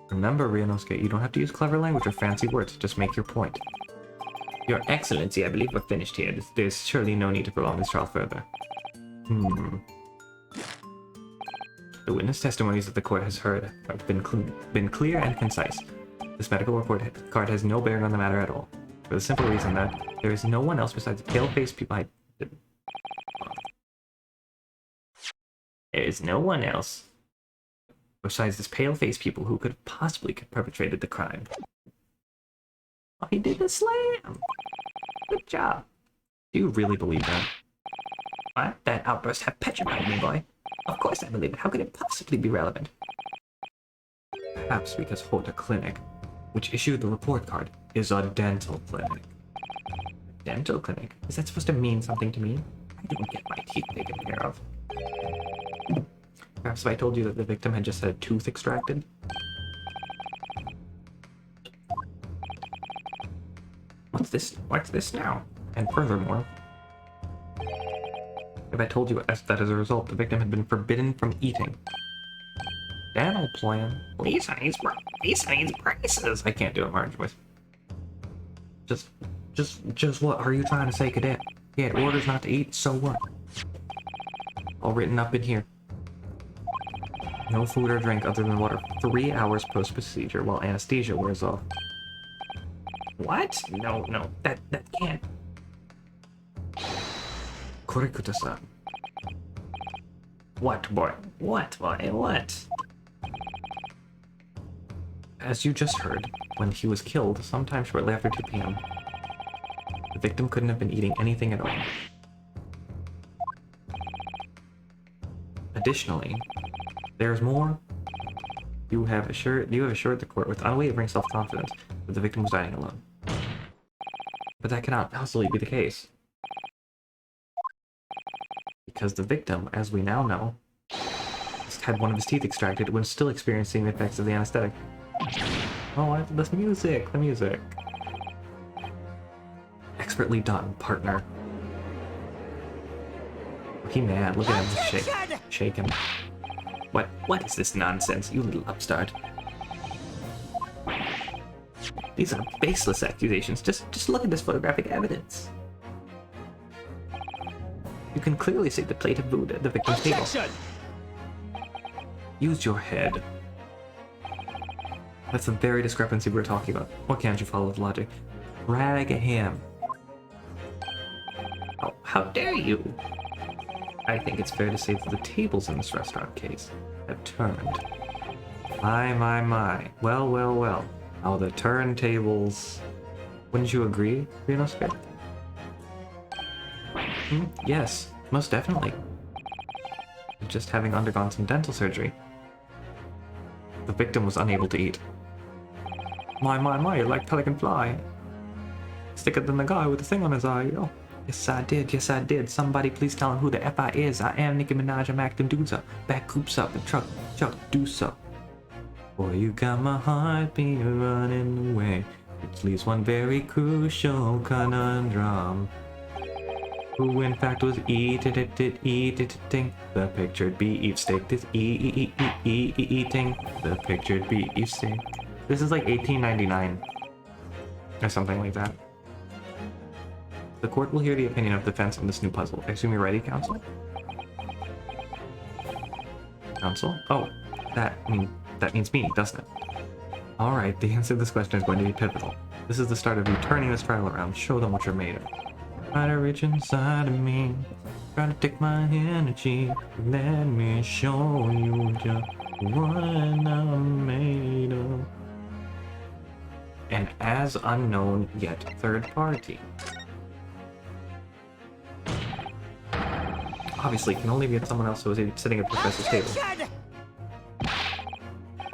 Remember, Ryunosuke, you don't have to use clever language or fancy words. Just make your point. Your Excellency, I believe we're finished here. There's surely no need to prolong this trial further. The witness testimonies that the court has heard have been clear and concise. This medical report card has no bearing on the matter at all, for the simple reason that there is no one else besides the pale-faced people. There is no one else besides this pale-faced people who could have possibly perpetrated the crime. Oh, he did the slam! Good job. Do you really believe that? What? That outburst have petrified me, boy. Of course I believe it. How could it possibly be relevant? Perhaps because Hota Clinic, which issued the report card, is a dental clinic. A dental clinic? Is that supposed to mean something to me? I don't get my teeth taken care of. Perhaps if I told you that the victim had just had a tooth extracted? What's this now? And furthermore, if I told you that as a result, the victim had been forbidden from eating. Dental plan. Lisa needs braces. I can't do a Marge voice. Just what are you trying to say, cadet? He had orders not to eat, so what? All written up in here. No food or drink other than water 3 hours post-procedure while anesthesia wears off. What? No, that can't. Korekuta-san. What, boy? What? As you just heard, when he was killed, sometime shortly after 2 p.m., the victim couldn't have been eating anything at all. Additionally, there's more. You have assured the court with unwavering self-confidence that the victim was dying alone. But that cannot possibly be the case. Because the victim, as we now know, had one of his teeth extracted when still experiencing the effects of the anesthetic. Oh, the music! Expertly done, partner. He mad, look at him, shake him. What is this nonsense, you little upstart? These are baseless accusations. Just look at this photographic evidence. You can clearly see the plate of food at the victim's table. Use your head. That's the very discrepancy we're talking about. What can't you follow the logic? Drag him. Oh, how dare you? I think it's fair to say that the tables in this restaurant case have turned. My. Well. Oh, the turntables. Wouldn't you agree, Ryunosuke? Yes, most definitely. Just having undergone some dental surgery, the victim was unable to eat. My, you're like Pelican Fly. Thicker than the guy with the thing on his eye. Oh, yes I did. Somebody please tell him who the F I is. I am Nicki Minaj, I'm acting dudes up. Back coops up and truck, do so. Boy, you got my heart beat running away. Which leaves one very crucial conundrum. Who in fact was eating the pictured beef steak? This eating the pictured beef steak. This is like 1899 or something like that. The court will hear the opinion of defense on this new puzzle. I assume you're ready, counsel? Counsel? Oh, that means me, doesn't it? Alright, the answer to this question is going to be pivotal. This is the start of you turning this trial around. Show them what you're made of. Try to reach inside of me. Try to take my energy. Let me show you just what I'm made of. An as unknown yet third party. Obviously, it can only be at someone else who is sitting at the professor's table.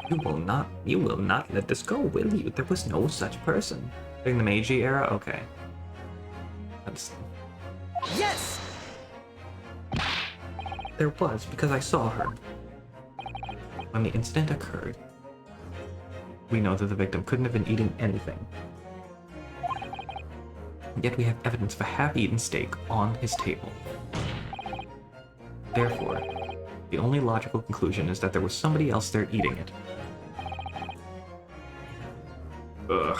You will not let this go, will you? There was no such person. During the Meiji era? Okay. That's... Yes! There was, because I saw her. When the incident occurred, we know that the victim couldn't have been eating anything. Yet we have evidence of a half-eaten steak on his table. Therefore, the only logical conclusion is that there was somebody else there eating it. Ugh.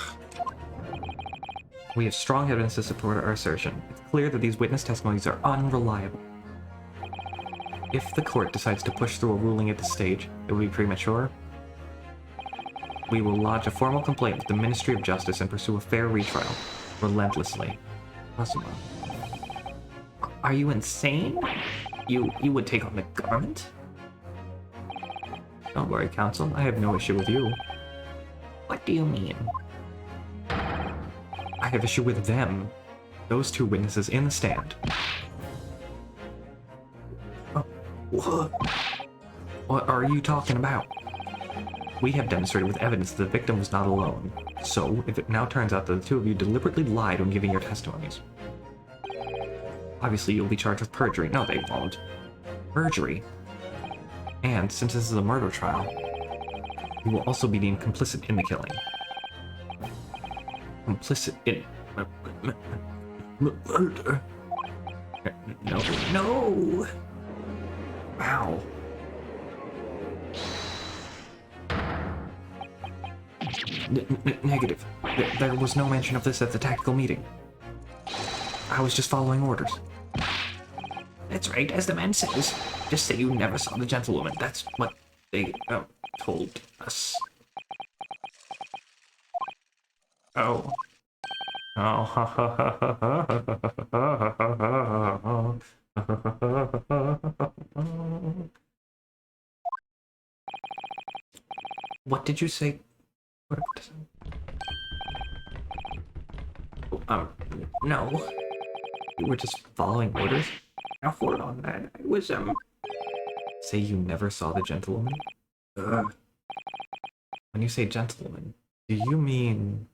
We have strong evidence to support our assertion. It's clear that these witness testimonies are unreliable. If the court decides to push through a ruling at this stage, it will be premature. We will lodge a formal complaint with the Ministry of Justice and pursue a fair retrial, relentlessly. Asuma. Are you insane? You would take on the government? Don't worry, counsel. I have no issue with you. What do you mean? I have issue with them. Those two witnesses in the stand. What are you talking about? We have demonstrated with evidence that the victim was not alone. So, if it now turns out that the two of you deliberately lied when giving your testimonies, obviously you'll be charged with perjury. No, they won't. Perjury. And, since this is a murder trial, you will also be deemed complicit in the killing. Complicit in... murder. No! Wow. Negative. There was no mention of this at the tactical meeting. I was just following orders. That's right, as the man says. Just say you never saw the gentlewoman. That's what they told us. Oh. Oh. What did you say? No. You were just following orders? Now hold on that. I was, Say you never saw the gentlewoman? Ugh. When you say gentlewoman, do you mean...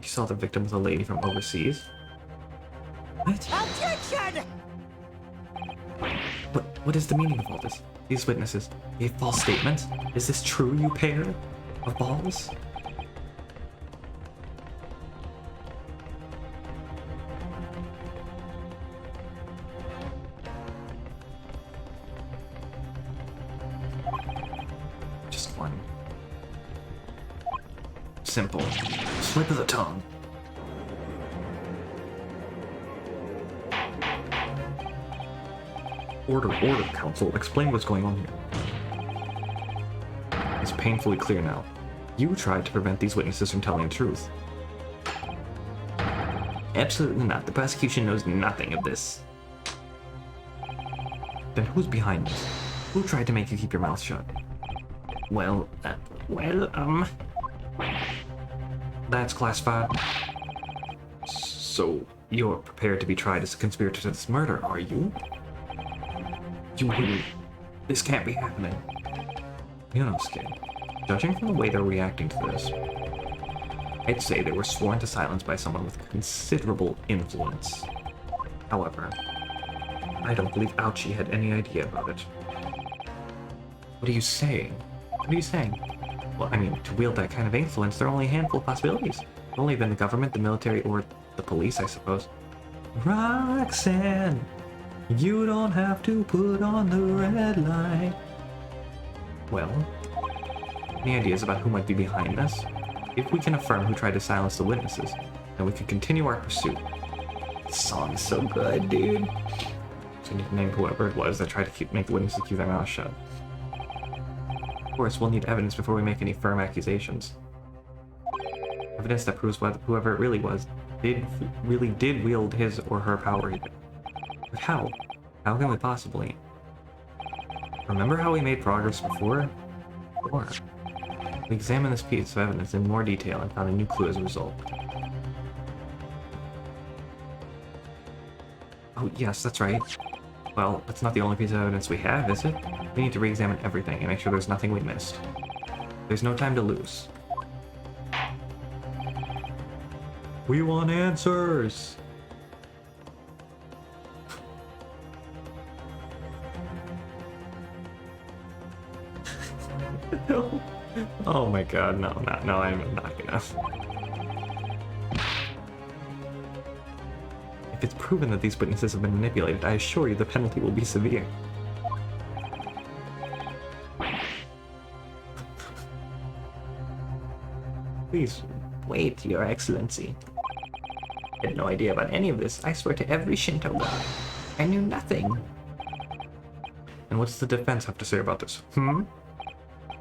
You saw the victim was a lady from overseas? What? Objection! What is the meaning of all this? These witnesses gave false statements? Is this true, you pair of balls? Just one simple slip of the tongue. Order, counsel. Explain what's going on here. It's painfully clear now. You tried to prevent these witnesses from telling the truth. Absolutely not. The prosecution knows nothing of this. Then who's behind this? Who tried to make you keep your mouth shut? That's classified. So, you're prepared to be tried as a conspirator to this murder, are you? You wouldn't. This can't be happening. You know, Skid. Judging from the way they're reacting to this, I'd say they were sworn to silence by someone with considerable influence. However, I don't believe Ouchie had any idea about it. What are you saying? What are you saying? Well, I mean, to wield that kind of influence, there are only a handful of possibilities. Only been the government, the military, or the police, I suppose. Roxanne, you don't have to put on the red light. Well, any ideas about who might be behind this? If we can affirm who tried to silence the witnesses, then we can continue our pursuit. This song is so good, dude. So you need to name whoever it was that tried to make the witnesses keep their mouths shut. Of course, we'll need evidence before we make any firm accusations. Evidence that proves whether whoever it really was really did wield his or her power even. But how? How can we possibly? Remember how we made progress before? Or we examined this piece of evidence in more detail and found a new clue as a result. Oh yes, that's right. Well, that's not the only piece of evidence we have, is it? We need to re-examine everything and make sure there's nothing we missed. There's no time to lose. We want answers! No. Oh my god, no, I'm not gonna. If it's proven that these witnesses have been manipulated, I assure you the penalty will be severe. Please, wait, Your Excellency. I had no idea about any of this. I swear to every Shinto god. I knew nothing. And what's the defense have to say about this?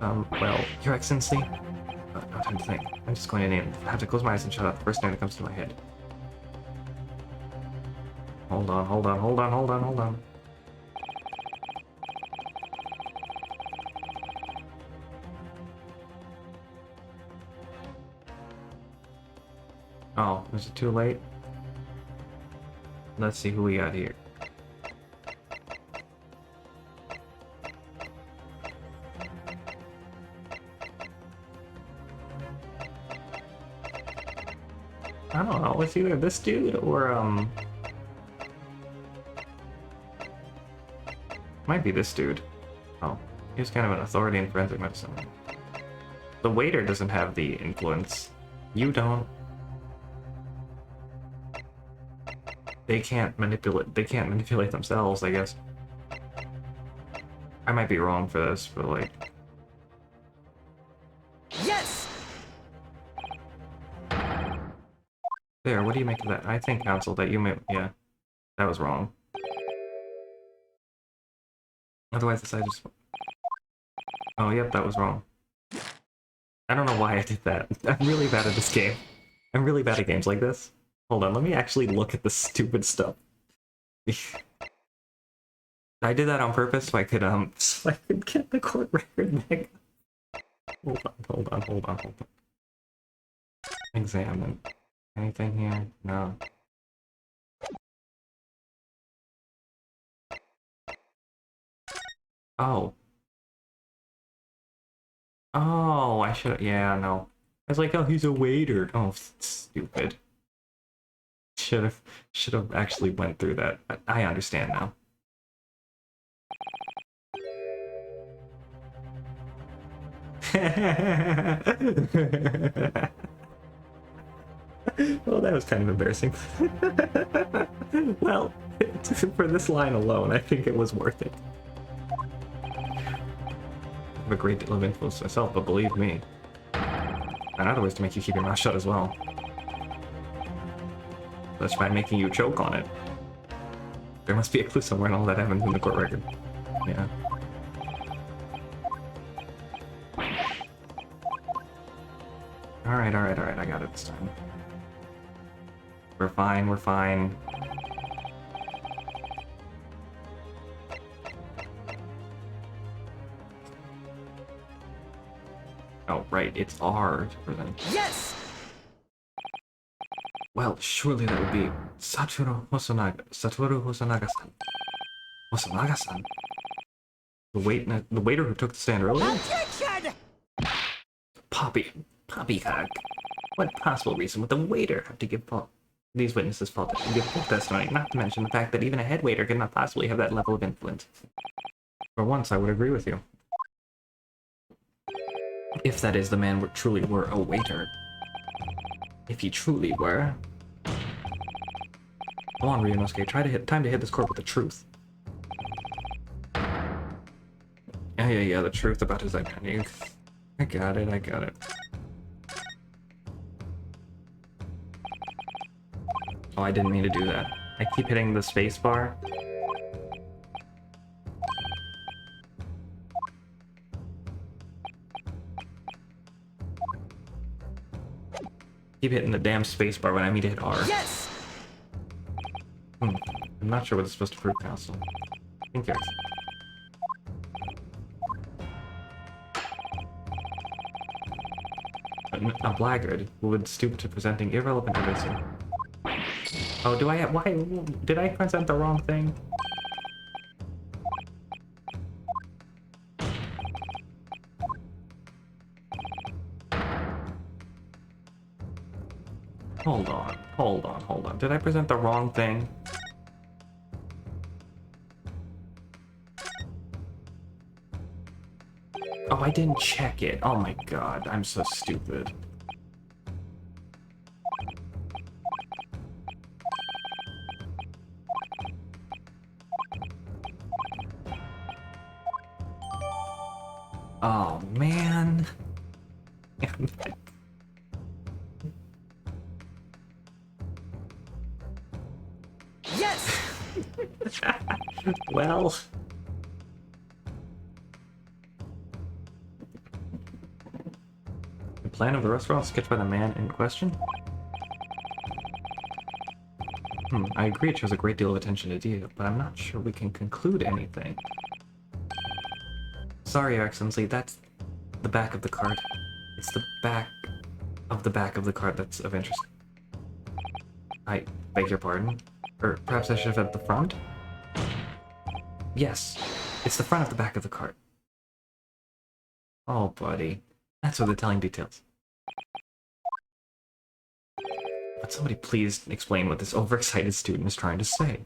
Well, Your Excellency? No time to think. I'm just going to name. I have to close my eyes and shout out the first name that comes to my head. Hold on. Oh, is it too late? Let's see who we got here. I don't know, it's either this dude or, might be this dude. Oh, he's kind of an authority in forensic medicine. The waiter doesn't have the influence. You don't. They can't manipulate themselves, I guess. I might be wrong for this, but like... Yes! There, what do you make of that? I think, Counsel, that you may... Yeah, that was wrong. Otherwise, this I just... Oh, yep, that was wrong. I don't know why I did that. I'm really bad at this game. I'm really bad at games like this. Hold on, let me actually look at the stupid stuff. I did that on purpose so I could get the court record back. Hold on. Examine. Anything here? No. Oh. Oh, I should. Yeah, no. I was like, oh, he's a waiter. Oh, stupid. Should have actually went through that. I understand now. Well, that was kind of embarrassing. Well, for this line alone, I think it was worth it. I have a great deal of influence myself, but believe me, there are other ways to make you keep your mouth shut as well. Let's try making you choke on it. There must be a clue somewhere in all that happens in the court record. Yeah. Alright, I got it this time. We're fine. Oh, right, it's R to present. Yes! Well, surely that would be Satoru Hosonaga-san. Hosonaga-san? The waiter who took the stand earlier? Objection! Poppycock. What possible reason would the waiter have to give These witnesses fault give full testimony, not to mention the fact that even a head waiter could not possibly have that level of influence. For once, I would agree with you. If that is, the man truly were a waiter. If he truly were. Come on, Ryunosuke, time to hit this court with the truth. Yeah, the truth about his identity. I got it. Oh, I didn't mean to do that. I keep hitting the space bar. Keep hitting the damn space bar when I mean to hit R. Yes! I'm not sure what it's supposed to prove, Council. I think it's... A blackguard who would stoop to presenting irrelevant evidence. Oh, why did I present the wrong thing? Hold on. Did I present the wrong thing? Oh, I didn't check it. Oh my god, I'm so stupid. Oh, man. Yes! Well... The plan of the restaurant sketched by the man in question? I agree it shows a great deal of attention to detail, but I'm not sure we can conclude anything. Sorry, Your Excellency, that's the back of the card. It's the back of the card that's of interest. I beg your pardon? Or perhaps I should have said the front? Yes, it's the front of the back of the card. Oh, buddy. That's what the telling details. Would somebody please explain what this overexcited student is trying to say?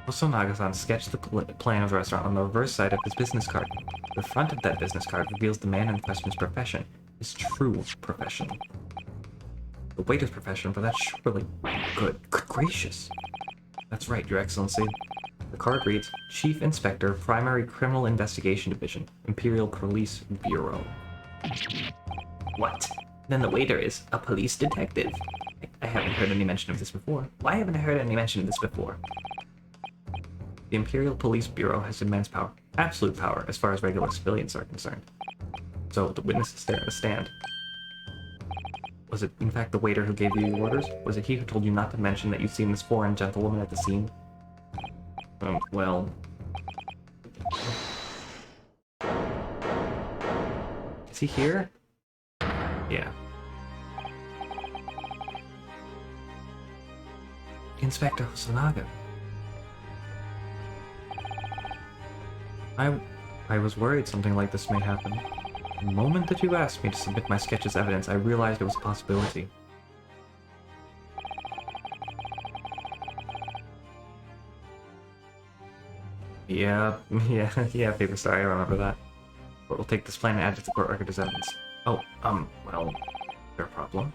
Hosonaga-san sketched the plan of the restaurant on the reverse side of his business card. The front of that business card reveals the man in question's profession, his true profession. The waiter's profession, but that's surely good. Good gracious. That's right, Your Excellency. The card reads, Chief Inspector, Primary Criminal Investigation Division, Imperial Police Bureau. What? Then the waiter is a police detective. I haven't heard any mention of this before. Why haven't I heard any mention of this before? The Imperial Police Bureau has immense power. Absolute power, as far as regular civilians are concerned. So, the witness is there at the stand. Was it, in fact, the waiter who gave you the orders? Was it he who told you not to mention that you'd seen this foreign gentlewoman at the scene? Well... Is he here? Yeah. Inspector Hosonaga. I was worried something like this may happen. The moment that you asked me to submit my sketch as evidence, I realized it was a possibility. Yeah, Paper Star, I remember that. But we'll take this plan and add it to the court record as evidence. Oh, well, fair problem.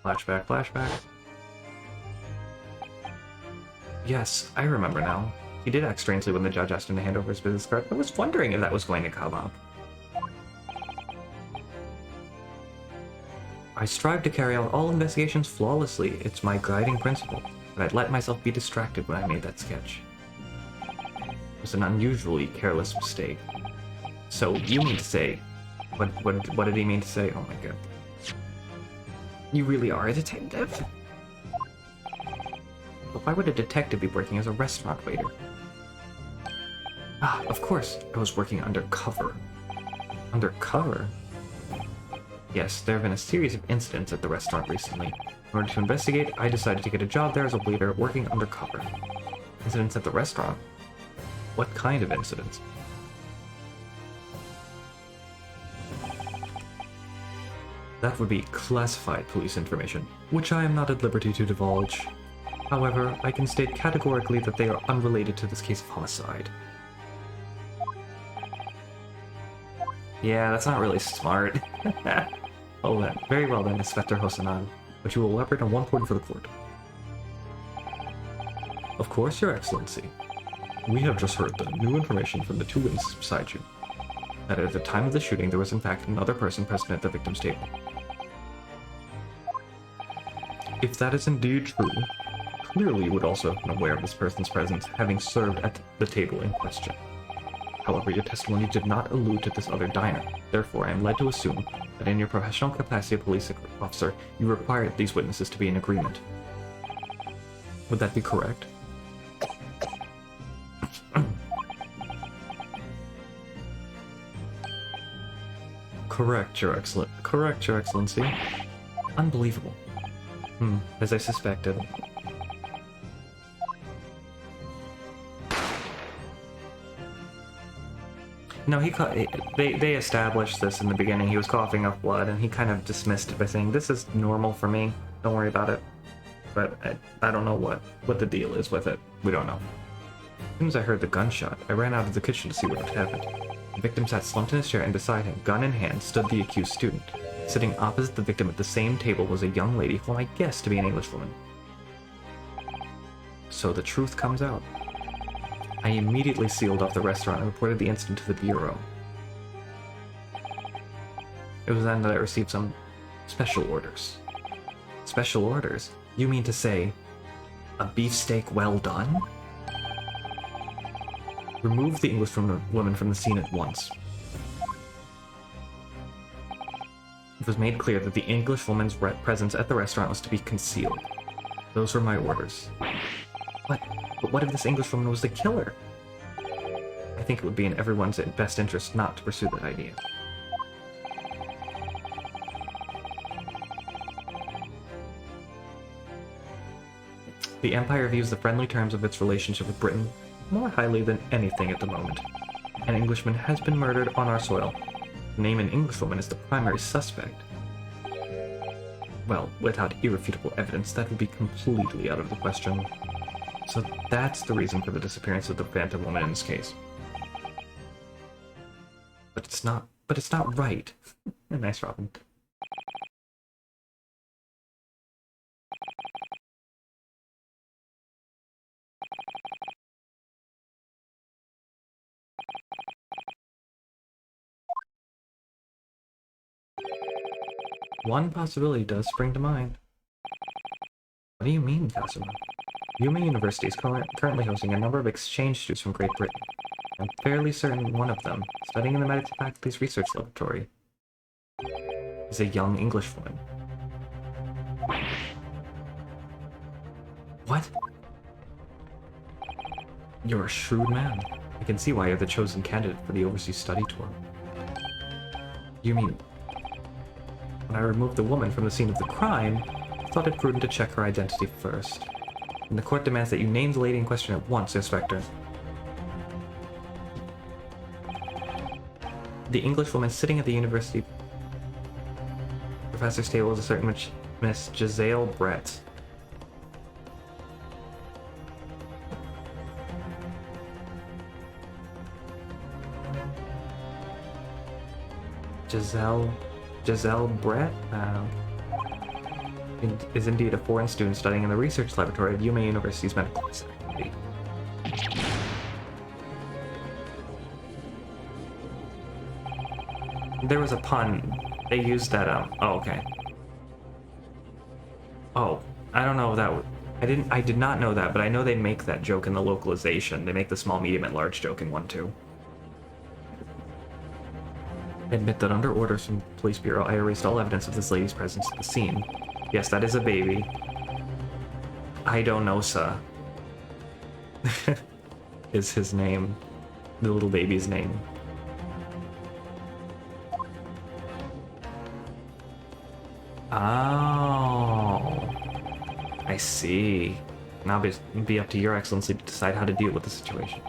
Flashback. Yes, I remember now. He did act strangely when the judge asked him to hand over his business card. I was wondering if that was going to come up. I strive to carry out all investigations flawlessly. It's my guiding principle. But I'd let myself be distracted when I made that sketch. It was an unusually careless mistake. So, you mean to say... What did he mean to say? Oh my god. You really are a detective? But why would a detective be working as a restaurant waiter? Ah, of course, I was working undercover. Undercover? Yes, there have been a series of incidents at the restaurant recently. In order to investigate, I decided to get a job there as a waiter working undercover. Incidents at the restaurant? What kind of incidents? That would be classified police information, which I am not at liberty to divulge. However, I can state categorically that they are unrelated to this case of homicide. Yeah, that's not really smart. Oh then, very well then, Inspector Hosanan, but you will elaborate on one point for the court. Of course, Your Excellency. We have just heard the new information from the two witnesses beside you, that at the time of the shooting there was in fact another person present at the victim's table. If that is indeed true, clearly you would also have been aware of this person's presence, having served at the table in question. However, your testimony did not allude to this other diner. Therefore, I am led to assume that in your professional capacity of police officer, you required these witnesses to be in agreement. Would that be correct? Correct, Your Excellency. Unbelievable. As I suspected. No, they established this in the beginning. He was coughing up blood, and he kind of dismissed it by saying, "This is normal for me. Don't worry about it." But I don't know what the deal is with it. We don't know. As soon as I heard the gunshot, I ran out of the kitchen to see what had happened. The victim sat slumped in his chair, and beside him, gun in hand, stood the accused student. Sitting opposite the victim at the same table was a young lady whom I guessed to be an Englishwoman. So the truth comes out. I immediately sealed off the restaurant and reported the incident to the bureau. It was then that I received some special orders. Special orders? You mean to say, a beefsteak well done? Remove the Englishwoman from the scene at once. It was made clear that the Englishwoman's presence at the restaurant was to be concealed. Those were my orders. But what if this Englishwoman was the killer? I think it would be in everyone's best interest not to pursue that idea. The Empire views the friendly terms of its relationship with Britain more highly than anything at the moment. An Englishman has been murdered on our soil. The name an Englishwoman is the primary suspect. Well, without irrefutable evidence, that would be completely out of the question. So that's the reason for the disappearance of the Phantom Woman in this case. But it's not right. Nice, Robin. One possibility does spring to mind. What do you mean, Kazuma? Yuma University is currently hosting a number of exchange students from Great Britain. I'm fairly certain one of them, studying in the medical faculty's research laboratory, is a young Englishwoman. What? You're a shrewd man. I can see why you're the chosen candidate for the overseas study tour. You mean, when I removed the woman from the scene of the crime, I thought it prudent to check her identity first. And the court demands that you name the lady in question at once, Inspector. The Englishwoman sitting at the university professor's table is a certain Miss Giselle Brett. Giselle Brett is indeed a foreign student studying in the research laboratory of Yuma University's medical faculty. There was a pun. They used that, oh, okay. Oh, I don't know if that I did not know that, but I know they make that joke in the localization. They make the small, medium, and large joke in 1-2. Admit that under orders from the Police Bureau, I erased all evidence of this lady's presence at the scene. Yes, that is a baby. I don't know, sir. Is his name. The little baby's name. Oh. I see. Now it'll be up to Your Excellency to decide how to deal with the situation.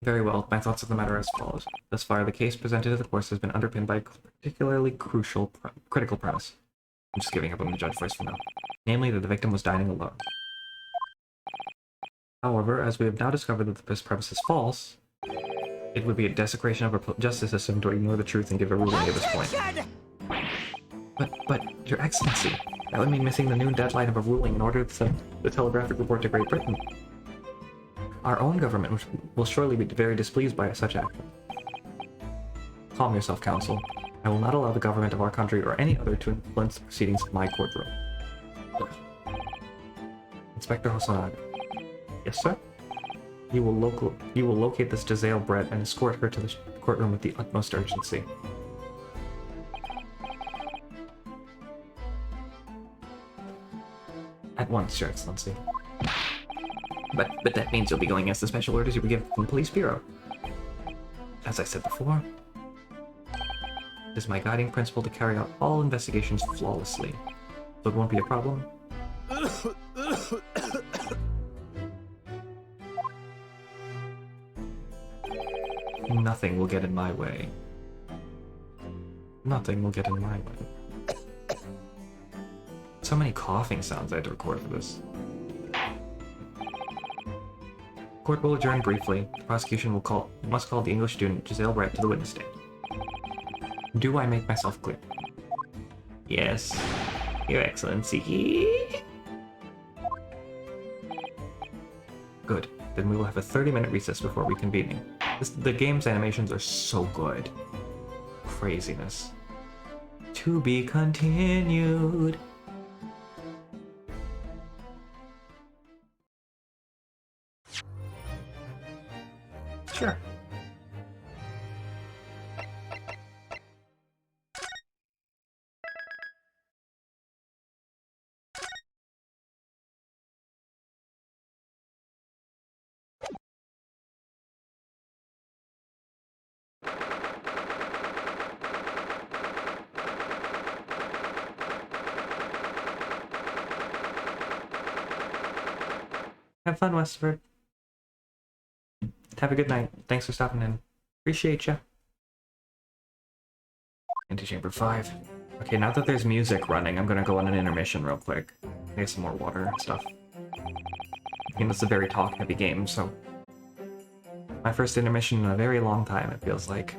Very well, my thoughts of the matter are as follows. Thus far, the case presented to the course has been underpinned by a particularly critical premise. I'm just giving up on the judge voice for now. Namely, that the victim was dining alone. However, as we have now discovered that this premise is false, it would be a desecration of our justice system to ignore the truth and give a ruling at this point. But, Your Excellency, that would mean missing the noon deadline of a ruling in order to send the telegraphic report to Great Britain. Our own government will surely be very displeased by such action. Calm yourself, Counsel. I will not allow the government of our country or any other to influence the proceedings of my courtroom. Inspector Hosonaga. Yes, sir? You will locate this Giselle Brett and escort her to the courtroom with the utmost urgency. At once, Your Excellency. But that means you'll be going as the special orders you were given from the Police Bureau. As I said before, it is my guiding principle to carry out all investigations flawlessly, so it won't be a problem. Nothing will get in my way. Nothing will get in my way. So many coughing sounds I had to record for this. Court will adjourn briefly. The prosecution must call the English student Giselle Brett to the witness stand. Do I make myself clear? Yes, Your Excellency. Good. Then we will have a 30-minute recess before reconvening. The game's animations are so good. Craziness. To be continued. Sure. Have fun, Westford. Have a good night. Thanks for stopping in. Appreciate ya. Antechamber 5. Okay, now that there's music running, I'm gonna go on an intermission real quick. Get some more water and stuff. I mean, it's a very talk-heavy game, so... My first intermission in a very long time, it feels like.